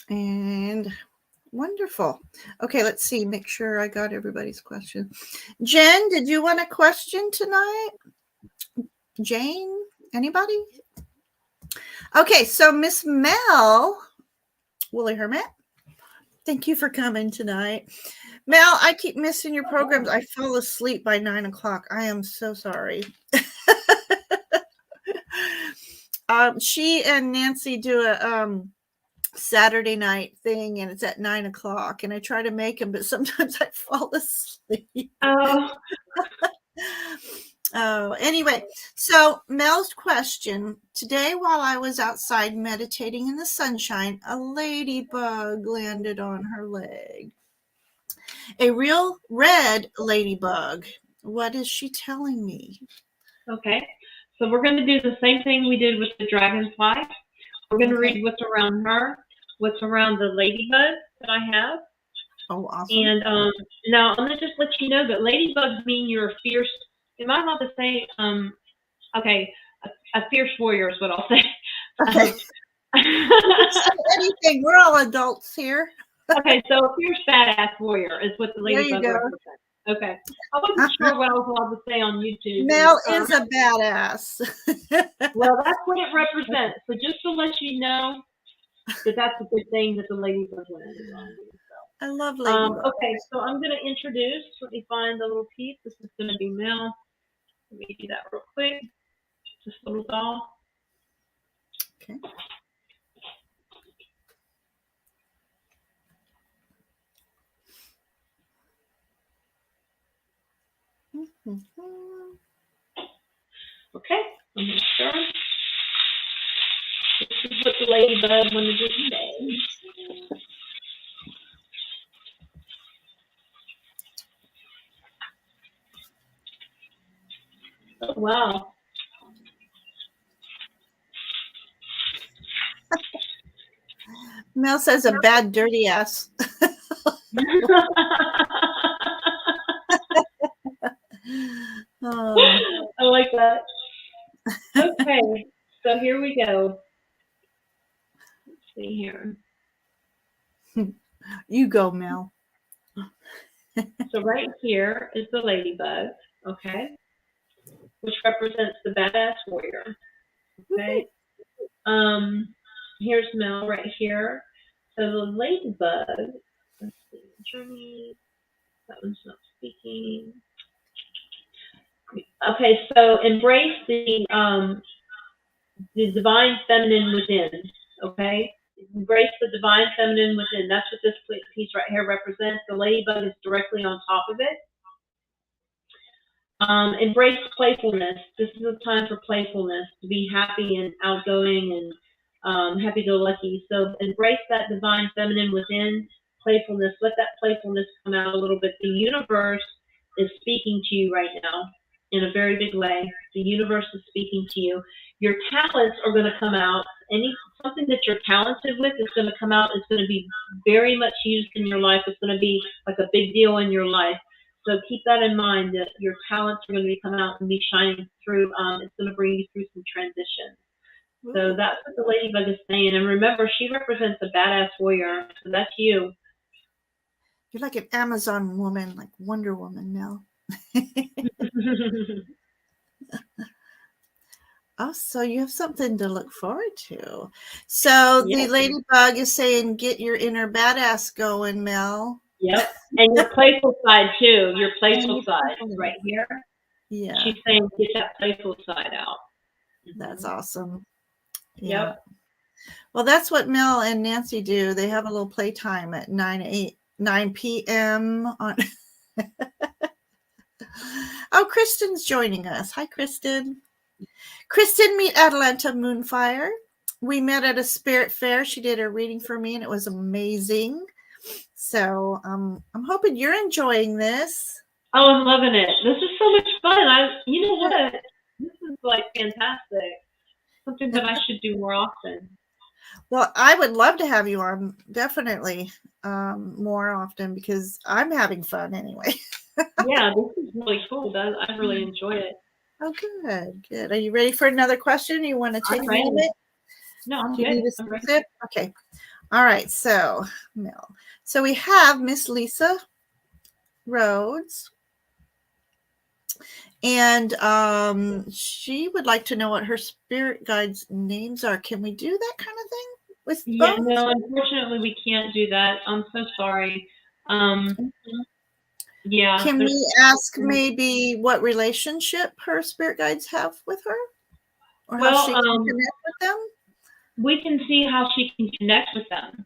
And wonderful. Okay, let's see. Make sure I got everybody's question. Jen, did you want a question tonight? Jane? Anybody? Okay, so Miss Mel, Woolly Hermit, thank you for coming tonight. Mel, I keep missing your programs. I fall asleep by 9 o'clock. I am so sorry. She and Nancy do a Saturday night thing, and it's at 9 o'clock, and I try to make them, but sometimes I fall asleep. Oh. Oh, anyway, so Mel's question today, while I was outside meditating in the sunshine, a ladybug landed on her leg. A real red ladybug. What is she telling me? Okay. So we're going to do the same thing we did with the dragonfly. We're going to read what's around her, what's around the ladybug that I have. Oh, awesome. And now I'm going to just let you know that ladybugs mean you're fierce. Am I allowed to say, okay, a fierce warrior is what I'll say. Okay. Anything. We're all adults here. Okay, so a fierce badass warrior is what the ladybug represents. Okay. I wasn't sure what I was allowed to say on YouTube. Mel is a badass. Well, that's what it represents. So just to let you know that that's a good thing that the ladybug landed on you. So. I love ladybugs. Okay, so I'm going to introduce. Let me find the little piece. This is going to be Mel. Let me do that real quick. This little doll. Okay. Okay, I'm going to start. This is what the ladybug wanted to say. Oh, wow. Mel says a bad dirty ass. Oh. I like that. Okay, so here we go. Let's see here. You go, Mel. So right here is the ladybug, okay, which represents the badass warrior. Okay. Here's Mel right here. So the ladybug. Let's see. Journey. That one's not speaking. Okay, so embrace the divine feminine within. Okay, embrace the divine feminine within. That's what this piece right here represents. The ladybug is directly on top of it. Embrace playfulness. This is a time for playfulness, to be happy and outgoing and happy-go-lucky. So embrace that divine feminine within, playfulness. Let that playfulness come out a little bit. The universe is speaking to you right now in a very big way. The universe is speaking to you. Your talents are going to come out. Something that you're talented with is going to come out. It's going to be very much used in your life. It's going to be like a big deal in your life. So keep that in mind, that your talents are going to be coming out and be shining through. It's going to bring you through some transition. So that's what the ladybug is saying. And remember, she represents a badass warrior. So that's you. You're like an Amazon woman, like Wonder Woman, Mel. Oh, so you have something to look forward to. So the Yes. ladybug is saying, get your inner badass going, Mel. Yep. And your playful side too. Your And playful you side totally- right here. Yeah, She's saying get that playful side out. that's awesome. Yeah. Yep. Well, that's what Mel and Nancy do. They have a little playtime at 9 p.m. on. Oh, Kristen's joining us. Hi, Kristen. Kristen, meet Atalanta MoonFire. We met at a spirit fair. She did a reading for me, and it was amazing. So I'm hoping you're enjoying this. Oh, I'm loving it. This is so much fun. You know what? This is like fantastic. Something that I should do more often. Well, I would love to have you on, definitely, more often, because I'm having fun anyway. Yeah, this is really cool. I really enjoy it. Oh, good, good. Are you ready for another question? You want to take I'm a ready. moment? No, I'm Do you good. need a I'm ready. sip? Okay. All right. So, Mel. So we have Miss Lisa Rhodes, and she would like to know what her spirit guides' names are. Can we do that kind of thing with Yeah, both? no, unfortunately we can't do that. I'm so sorry. Mhm. Yeah, Can we ask maybe what relationship her spirit guides have with her, or how well, she can connect with them? we can see how she can connect with them.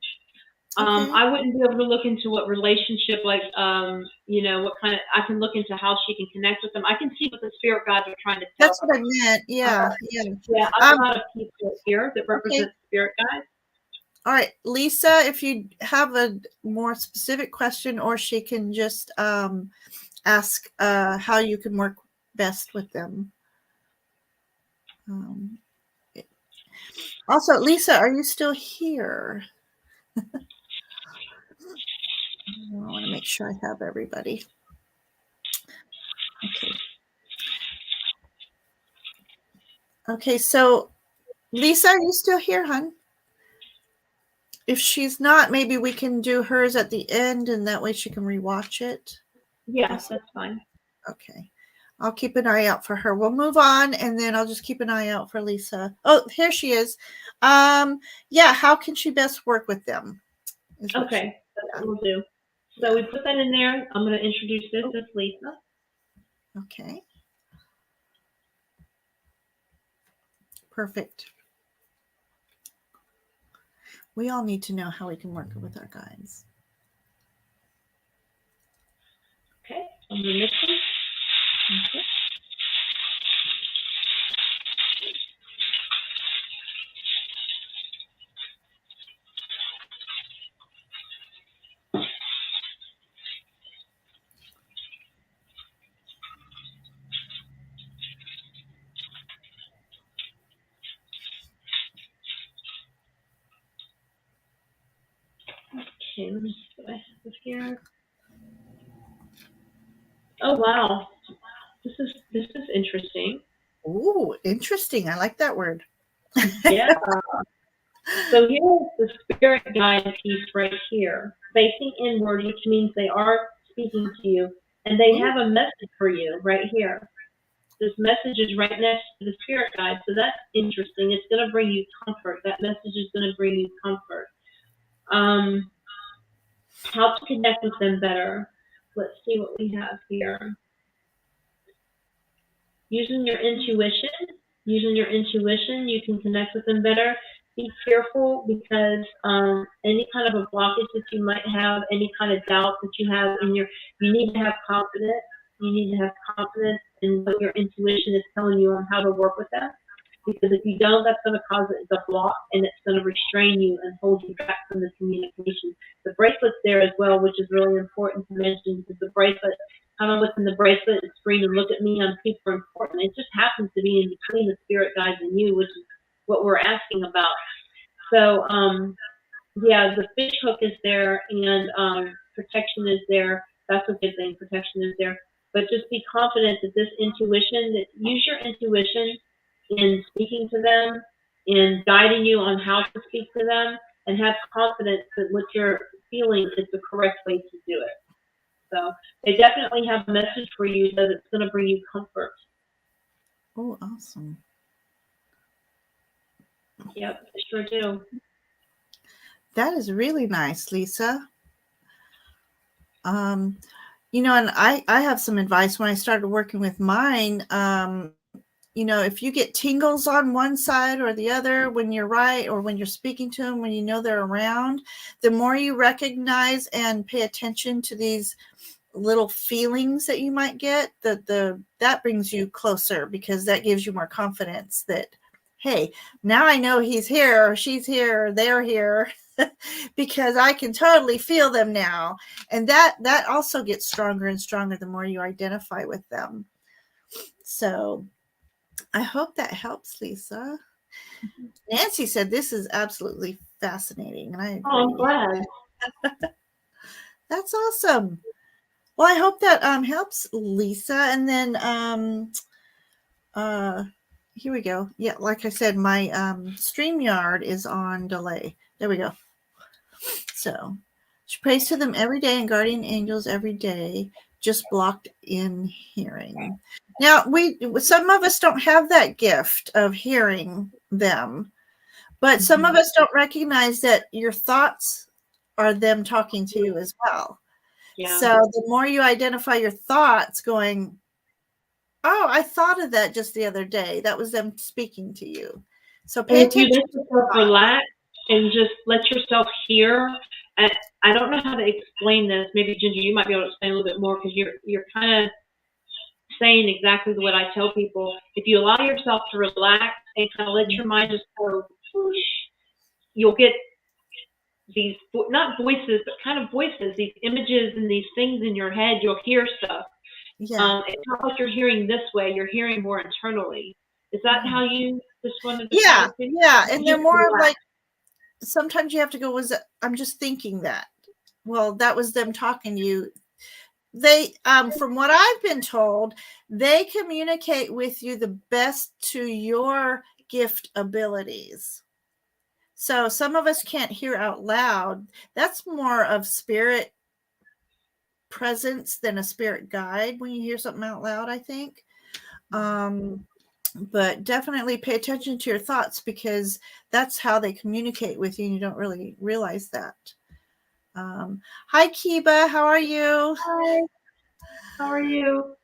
Okay. I wouldn't be able to look into what relationship, like, what kind of, I can look into how she can connect with them. I can see what the spirit guides are trying to tell That's her. what I meant. Yeah. Yeah. Yeah, I've got a piece right here that Okay. represents spirit guides. All right, Lisa, if you have a more specific question, or she can just ask how you can work best with them. Also, Lisa, are you still here? I want to make sure I have everybody. Okay. Okay, so Lisa, are you still here, hon? If she's not, maybe we can do hers at the end, and that way she can rewatch it. Yes, that's fine. Okay. I'll keep an eye out for her. We'll move on, and then I'll just keep an eye out for Lisa. Oh, here she is. Yeah, how can she best work with them? Okay, that's what we'll do. So we put that in there. I'm going to introduce this as Lisa. Okay. Perfect. We all need to know how we can work with our guides. Okay, I'm going to mix them. Okay. Okay, let me see what I have here. Oh wow, this is interesting. Ooh, interesting. I like that word. Yeah. So here's the spirit guide piece right here, facing inward, which means they are speaking to you, and they have a message for you right here. This message is right next to the spirit guide, so that's interesting. It's going to bring you comfort. That message is going to bring you comfort. How to connect with them better. Let's see what we have here. Using your intuition, you can connect with them better. Be careful because any kind of a blockage that you might have, any kind of doubt that you have you need to have confidence. You need to have confidence in what your intuition is telling you on how to work with them. Because if you don't, that's going to cause it to block, and it's going to restrain you and hold you back from the communication. The bracelet's there as well, which is really important to mention, because the bracelet, I don't look in the bracelet and scream and look at me, I'm super important. It just happens to be in between the spirit guides and you, which is what we're asking about. So, yeah, the fish hook is there, and protection is there. That's a good thing. Protection is there. But just be confident that this intuition, that use your intuition in speaking to them, in guiding you on how to speak to them, and have confidence that what you're feeling is the correct way to do it. So they definitely have a message for you that it's going to bring you comfort. Oh, awesome. Yep, I sure do. That is really nice, Lisa. Um, and I have some advice when I started working with mine. If you get tingles on one side or the other when you're right or when you're speaking to them, when you know they're around, the more you recognize and pay attention to these little feelings that you might get, that brings you closer, because that gives you more confidence that, hey, now I know he's here or she's here or they're here because I can totally feel them now. And that also gets stronger and stronger the more you identify with them. So I hope that helps, Lisa. Nancy said this is absolutely fascinating, and I Oh, I'm agree. glad. That's awesome. Well, I hope that helps, Lisa. And then here we go. Yeah, like I said, my StreamYard is on delay. There we go. So she prays to them every day and guardian angels every day, just blocked in hearing. Now, some of us don't have that gift of hearing them, but some of us don't recognize that your thoughts are them talking to you as well. Yeah. So the more you identify your thoughts going, oh, I thought of that just the other day. That was them speaking to you. So pay And if you attention let to yourself relax and just let yourself hear, and I don't know how to explain this. Maybe Ginger, you might be able to explain a little bit more, because you're kind of saying exactly what I tell people. If you allow yourself to relax and kind of let your mind just go, whoosh, you'll get these not voices, but kind of voices, these images and these things in your head. You'll hear stuff. Yeah. It's not like you're hearing this way. You're hearing more internally. Is that how you just want to describe Yeah. it to me? Yeah. And they're Just more of relax. like, sometimes you have to go, I'm just thinking that. Well, that was them talking to you. They, from what I've been told, they communicate with you the best to your gift abilities. So some of us can't hear out loud. That's more of spirit presence than a spirit guide when you hear something out loud, I think. But definitely pay attention to your thoughts, because that's how they communicate with you and you don't really realize that. Hi, Kiba. How are you? Hi. How are you?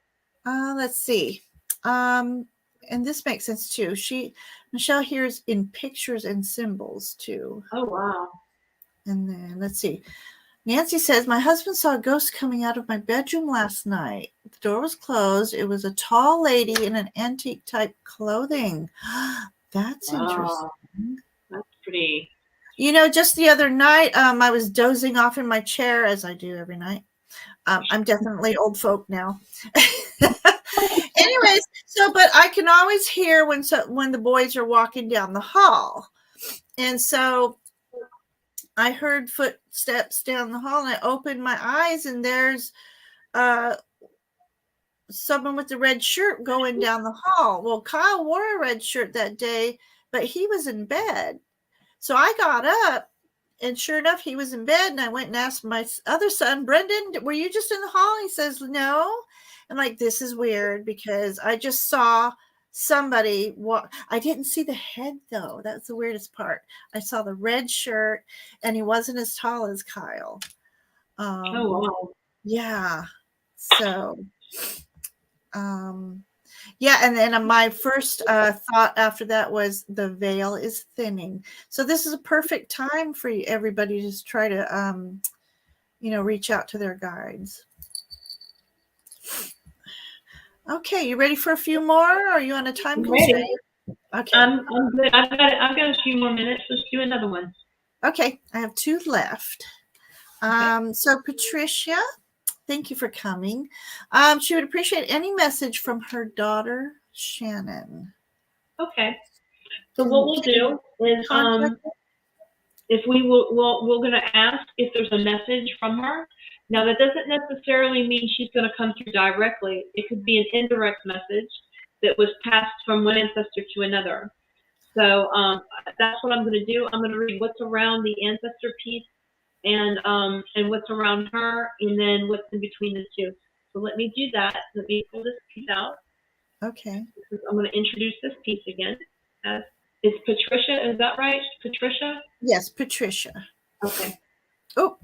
Let's see. And this makes sense too. Michelle hears in pictures and symbols too. Oh, wow. And then let's see. Nancy says, my husband saw a ghost coming out of my bedroom last night. The door was closed. It was a tall lady in an antique type clothing. That's Wow. interesting. That's pretty. Just the other night, I was dozing off in my chair, as I do every night. I'm definitely old folk now. Anyways, but I can always hear when the boys are walking down the hall. And so I heard footsteps down the hall, and I opened my eyes, and there's someone with the red shirt going down the hall. Well, Kyle wore a red shirt that day, but he was in bed. So I got up, and sure enough, he was in bed, and I went and asked my other son, Brendan, were you just in the hall? He says, no. I'm like, this is weird, because I just saw somebody walk. I didn't see the head, though. That's the weirdest part. I saw the red shirt, and he wasn't as tall as Kyle. Oh, wow. Yeah. So, yeah, and then my first thought after that was the veil is thinning. So this is a perfect time for everybody to just try to, reach out to their guides. Okay, you ready for a few more? Or are you on a time constraint? Okay. I'm good. I've got a few more minutes. Let's do another one. Okay, I have 2 left. So Patricia, thank you for coming. She would appreciate any message from her daughter, Shannon. Okay. So what we'll do is, Contact her? if we're going to ask if there's a message from her. Now, that doesn't necessarily mean she's going to come through directly. It could be an indirect message that was passed from one ancestor to another. So that's what I'm going to do. I'm going to read what's around the ancestor piece, and what's around her, and then what's in between the two. So let me do that. Let me pull this piece out. Okay. I'm going to introduce this piece again as Is Patricia, is that right? Patricia? Yes, Patricia. Okay. Oh.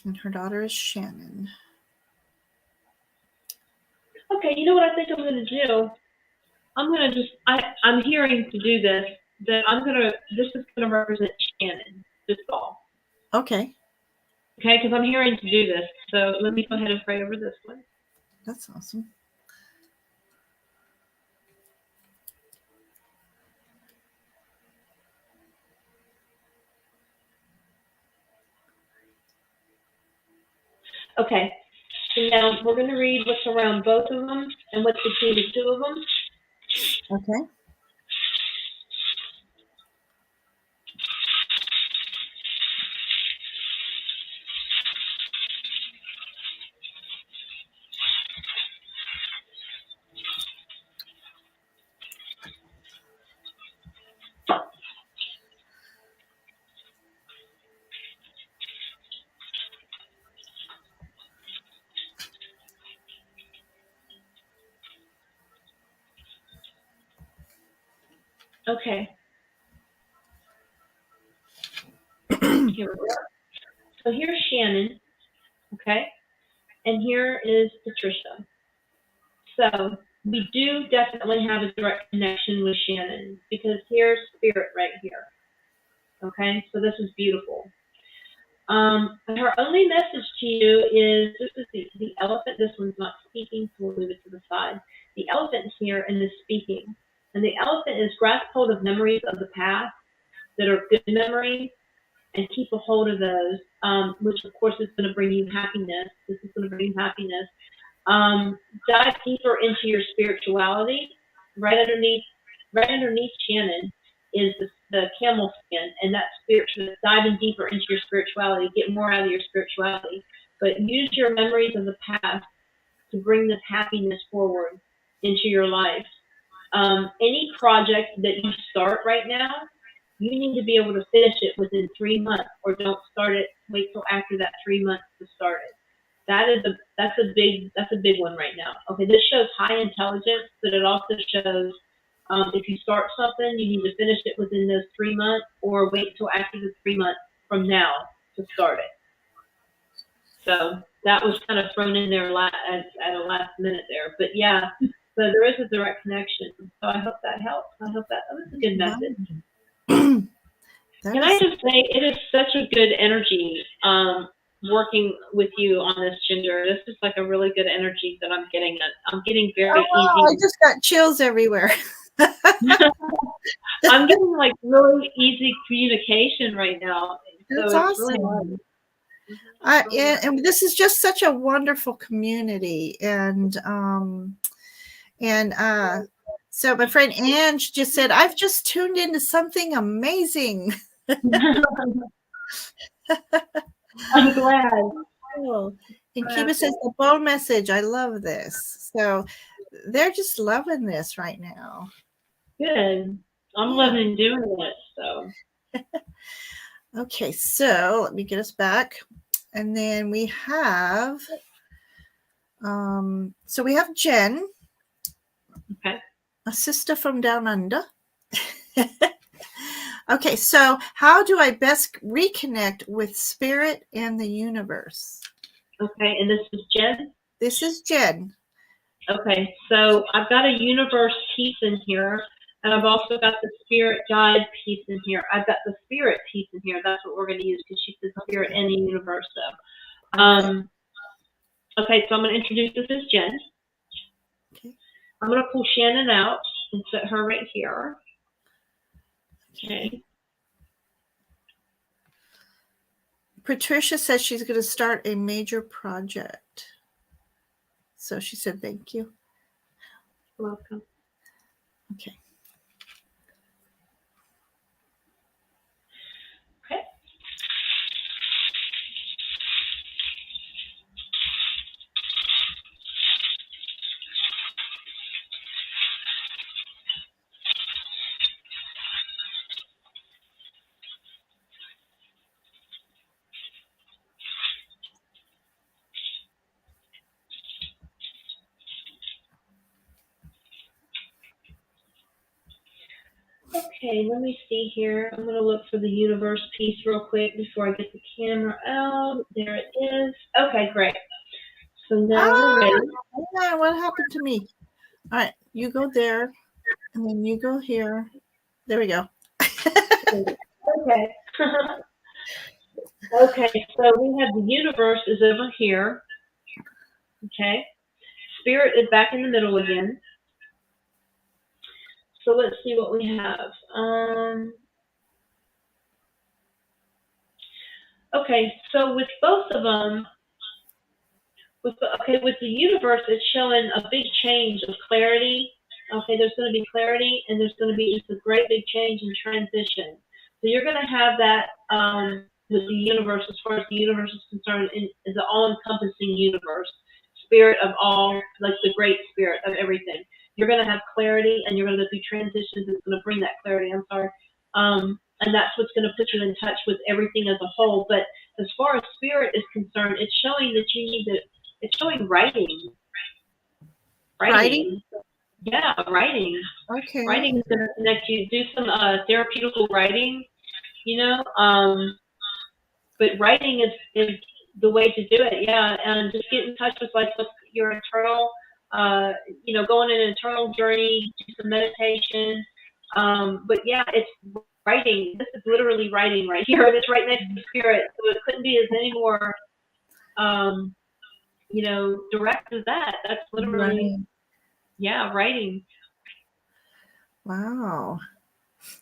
And her daughter is Shannon. Okay, you know what I think I'm going to do? I'm going to just, I'm hearing to do this, that this is going to represent Shannon, just all. Okay. Okay, because I'm hearing to do this. So let me go ahead and pray over this one. That's awesome. Okay, so now we're going to read what's around both of them and what's between the two of them. Okay. Okay. Here we go. So here's Shannon, okay? And here is Patricia. So we do definitely have a direct connection with Shannon because here's Spirit right here. Okay, so this is beautiful. Her only message to you is, this is the elephant. This one's not speaking, so we'll move it to the side. The elephant's here and is speaking. And the elephant is grasp hold of memories of the past that are good memories and keep a hold of those, which of course is going to bring you happiness. This is going to bring you happiness. Dive deeper into your spirituality. Right underneath Shannon is the camel skin, and that's spiritual. Diving deeper into your spirituality, get more out of your spirituality. But use your memories of the past to bring this happiness forward into your life. Any project that you start right now, you need to be able to finish it within 3 months, or don't start it. Wait till after that 3 months to start it. That's a big one right now. Okay, this shows high intelligence, but it also shows if you start something, you need to finish it within those 3 months, or wait till after the 3 months from now to start it. So that was kind of thrown in there at a last minute there, but yeah. So there is a direct connection. So I hope that helps. I hope that was a good message. Can I just say, it is such a good energy working with you on this, Ginger. This is like a really good energy that I'm getting. I'm getting very easy. I just got chills everywhere. I'm getting like really easy communication right now. That's so awesome. Really and this is just such a wonderful community, and so my friend Ange just said, I've just tuned into something amazing. I'm glad. Cool. And Kiva says, the bone message, I love this. So they're just loving this right now. Good. I'm loving doing it. So okay, so let me get us back. And then we have so we have Jen. Okay. A sister from down under. Okay, so how do I best reconnect with spirit and the universe? Okay, and this is Jen? This is Jen. Okay, so I've got a universe piece in here, and I've also got the spirit guide piece in here. I've got the spirit piece in here. That's what we're going to use because she's the spirit and the universe. So, okay, so I'm going to introduce this as Jen. Okay. I'm going to pull Shannon out and set her right here. Okay. Patricia says she's going to start a major project. So she said, thank you. You're welcome. Okay. Okay. Okay, let me see here. I'm going to look for the universe piece real quick before I get the camera out. There it is. Okay, great. So now we're ready. Yeah, what happened to me? All right, you go there, and then you go here. There we go. Okay. Okay, so we have the universe is over here. Okay. Spirit is back in the middle again. So let's see what we have. Okay, so with both of them, with the universe, it's showing a big change of clarity. Okay, there's going to be clarity, and there's going to be just a great big change and transition. So you're going to have that with the universe, as far as the universe is concerned, is an all-encompassing universe, spirit of all, like the great spirit of everything. You're going to have clarity, and you're going to do transitions. It's going to bring that clarity. I'm sorry. And that's what's going to put you in touch with everything as a whole. But as far as spirit is concerned, it's showing that you need to. It's showing writing. Writing? Yeah, writing. Okay. Writing is going to connect you. Do some therapeutical writing, you know. But writing is the way to do it. Yeah, and just get in touch with like what's your internal, go on an internal journey, do some meditation. But yeah, it's writing. This is literally writing right here, and it's right next to the spirit, so it couldn't be as any more. Direct as that. That's literally, writing. Wow.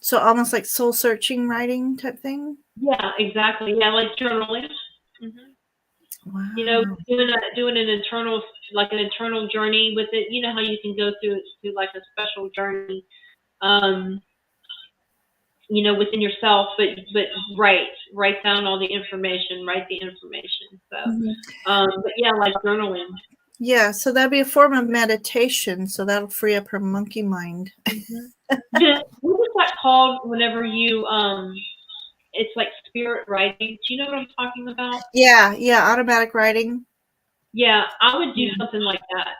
So almost like soul searching writing type thing? Yeah, exactly. Yeah, like journaling. Mm-hmm. Wow. Doing an internal journey with it. You know how you can go through like a special journey, within yourself, but write down all the information, write the information. So, but yeah, like journaling. Yeah, so that'd be a form of meditation. So that'll free up her monkey mind. Mm-hmm. What is that called whenever you it's like spirit writing? Do you know what I'm talking about? Yeah, automatic writing. Yeah, I would do something like that.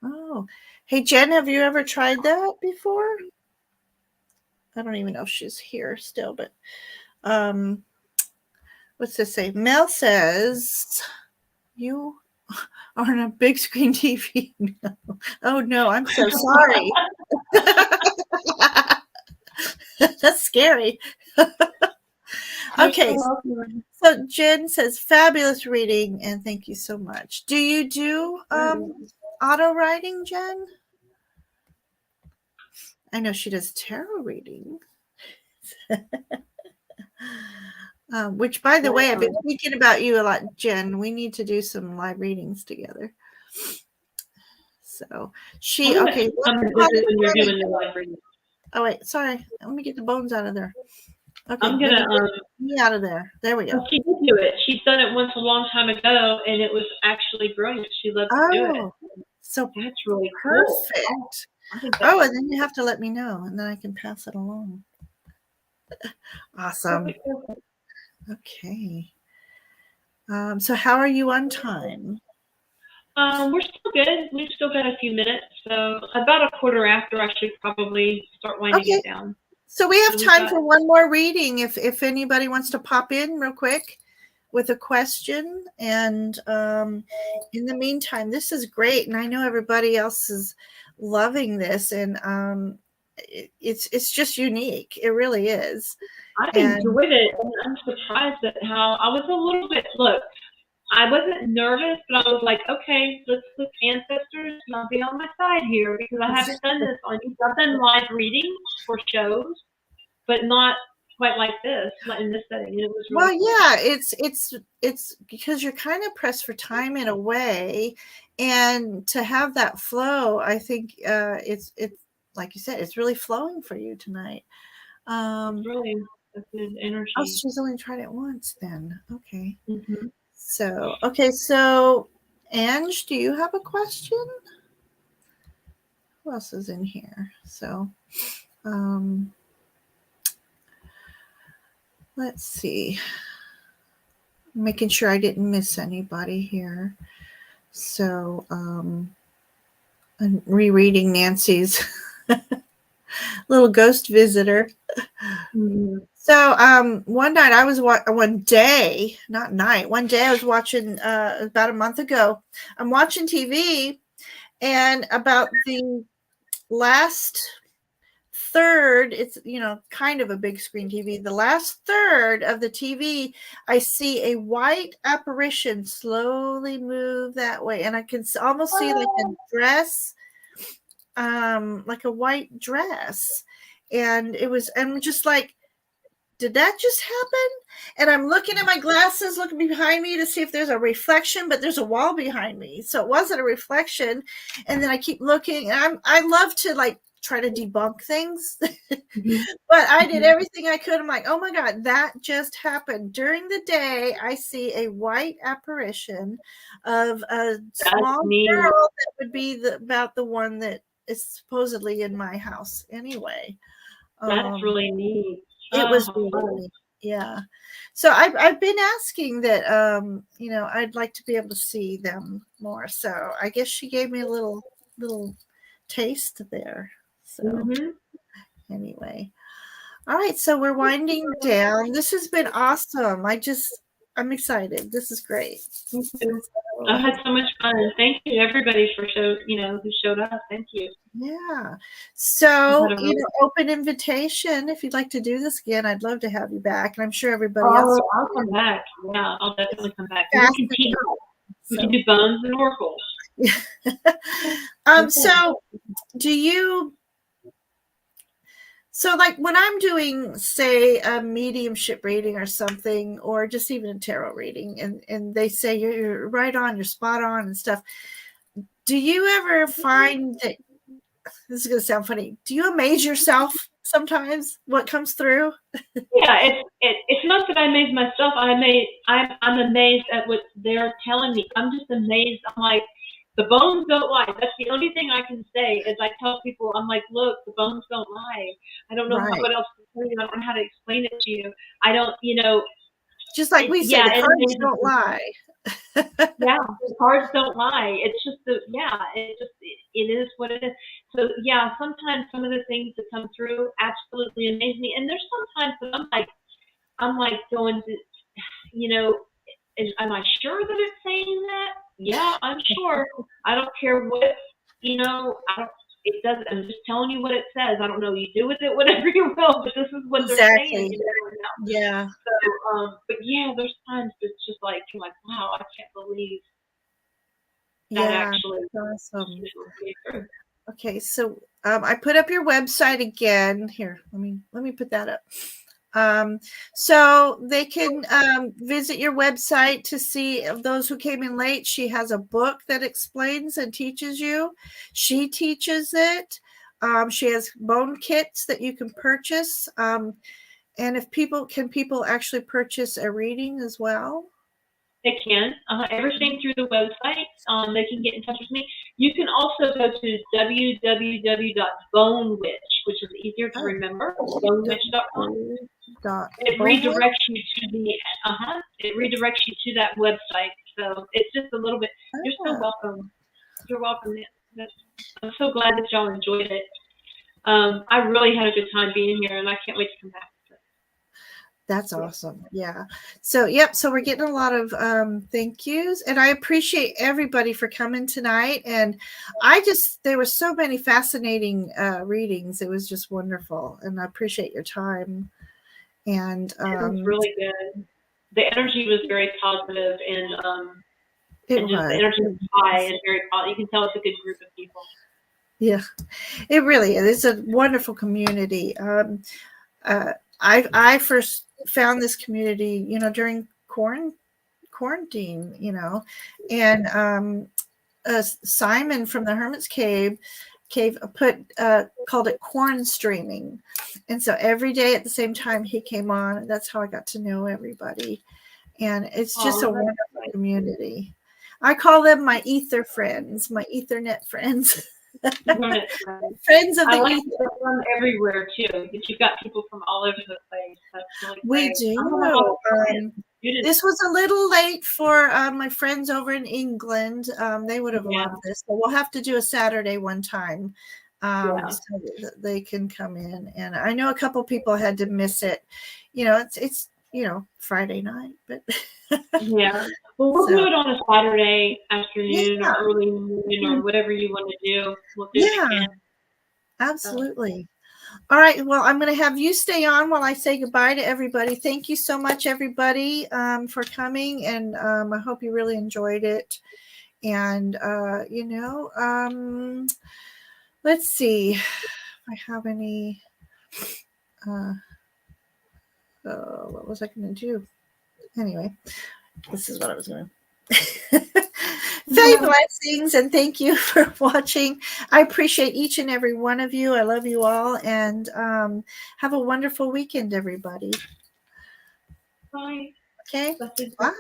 Oh, hey Jen, have you ever tried that before? I don't even know if she's here still, but what's this say? Mel says you are on a big screen TV. No. Oh no, I'm so sorry. That's scary. Okay. So Jen says fabulous reading and thank you so much. Do you do auto writing, Jen? I know she does tarot reading. Which, by the way, I've been thinking about you a lot, Jen. We need to do some live readings together. So okay. Oh wait, sorry. Let me get the bones out of there. Okay, I'm gonna me out of there. There we go. She did do it. She's done it once a long time ago, and it was actually brilliant. She loves to do it. So that's really perfect. Cool. And then you have to let me know, and then I can pass it along. Awesome. Perfect. Okay. So how are you on time? We're still good. We've still got a few minutes. So about a quarter after, I should probably start winding it down. So we have time for one more reading if anybody wants to pop in real quick with a question. And in the meantime, this is great. And I know everybody else is loving this. And it's just unique. It really is. I enjoyed it. And I'm surprised at how I was a little bit, I wasn't nervous, but I was like, okay, let's look ancestors, and I'll be on my side here because I haven't done this on YouTube. I've done live readings for shows, but not quite like this, not in this setting. It was really cool. Yeah, it's because you're kind of pressed for time in a way, and to have that flow, I think it's like you said, it's really flowing for you tonight. It's really a good energy. Oh, she's only tried it once then. Okay. Mm-hmm. So, Ange, do you have a question? Who else is in here? So, let's see. Making sure I didn't miss anybody here. So, I'm rereading Nancy's little ghost visitor. Mm-hmm. So one night I was one day I was watching about a month ago. I'm watching TV, and about the last third, it's kind of a big screen TV. The last third of the TV, I see a white apparition slowly move that way, and I can almost see like a dress, like a white dress, and I'm just like, did that just happen? And I'm looking at my glasses, looking behind me to see if there's a reflection, but there's a wall behind me. So it wasn't a reflection. And then I keep looking, and I love to like try to debunk things, Mm-hmm. but I did everything I could. I'm like, oh my God, that just happened. During the day, I see a white apparition of a small girl that would be about the one that is supposedly in my house anyway. That's really neat. It was really neat. Yeah. So I've been asking that, I'd like to be able to see them more. So I guess she gave me a little taste there. So anyway. All right. So we're winding down. This has been awesome. I'm excited. This is great. Me too. I had so much fun. Thank you, everybody, who showed up. Thank you. Yeah. So, open invitation. If you'd like to do this again, I'd love to have you back. And I'm sure everybody else. I'll come back. Yeah, I'll definitely come back. We can do bones and oracles. So do you, so like when I'm doing, say, a mediumship reading or something, or just even a tarot reading, and they say you're right on, you're spot on and stuff, do you ever find that, this is going to sound funny, do you amaze yourself sometimes what comes through? Yeah, it's not that I amaze myself. I'm amazed at what they're telling me. I'm just amazed. I'm like, the bones don't lie. That's the only thing I can say. Is I tell people, I'm like, look, the bones don't lie. I don't know what else to tell you. I don't know how to explain it to you. I don't, just like we say, the cards don't lie. Yeah, the cards don't lie. It's just it is what it is. So yeah, sometimes some of the things that come through absolutely amaze me, and there's sometimes that I'm like going to, am I sure that it's saying that? Yeah, I'm sure. I don't care what, I don't. It doesn't. I'm just telling you what it says. I don't know. You do with it whatever you will, but this is what they're saying. Yeah. So, but yeah, there's times it's just like you're like, wow, I can't believe that actually. Awesome. Okay, so I put up your website again. Here, let me put that up. So they can visit your website to see those who came in late. She has a book that explains and teaches you. She teaches it. She has bone kits that you can purchase. And if people actually purchase a reading as well? They can. Everything through the website. They can get in touch with me. You can also go to www.bonewitch, which is easier to remember. Bonewitch.com. It redirects you to that website. So it's just a little bit. You're so welcome. You're welcome. I'm so glad that y'all enjoyed it. I really had a good time being here, and I can't wait to come back. That's awesome. Yeah. So, so we're getting a lot of thank yous, and I appreciate everybody for coming tonight. And there were so many fascinating readings. It was just wonderful. And I appreciate your time. And it was really good. The energy was very positive, and the energy was high and very positive. You can tell it's a good group of people. Yeah, it really is. It's a wonderful community. I first found this community, during quarantine, and Simon from the Hermit's Cave called it corn streaming, and so every day at the same time he came on, and that's how I got to know everybody, and it's just a wonderful community. I call them my ether friends, my Ethernet friends. Friends of the ether. From everywhere too, but you've got people from all over the place. That's really we do. This was a little late for my friends over in England. They would have loved this, but we'll have to do a Saturday one time. so that they can come in. And I know a couple people had to miss it. It's Friday night, but Yeah. Well, we'll do it on a Saturday afternoon yeah, or early morning or whatever you want to do. We'll do it yeah, again. absolutely. All right. Well, I'm going to have you stay on while I say goodbye to everybody. Thank you so much, everybody, for coming. And I hope you really enjoyed it. And, let's see if I have any. What was I going to do? Anyway, this is what I was going to. Faye, blessings, and thank you for watching. I appreciate each and every one of you. I love you all, and have a wonderful weekend, everybody. Bye. Okay, bye.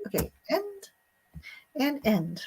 Okay, end.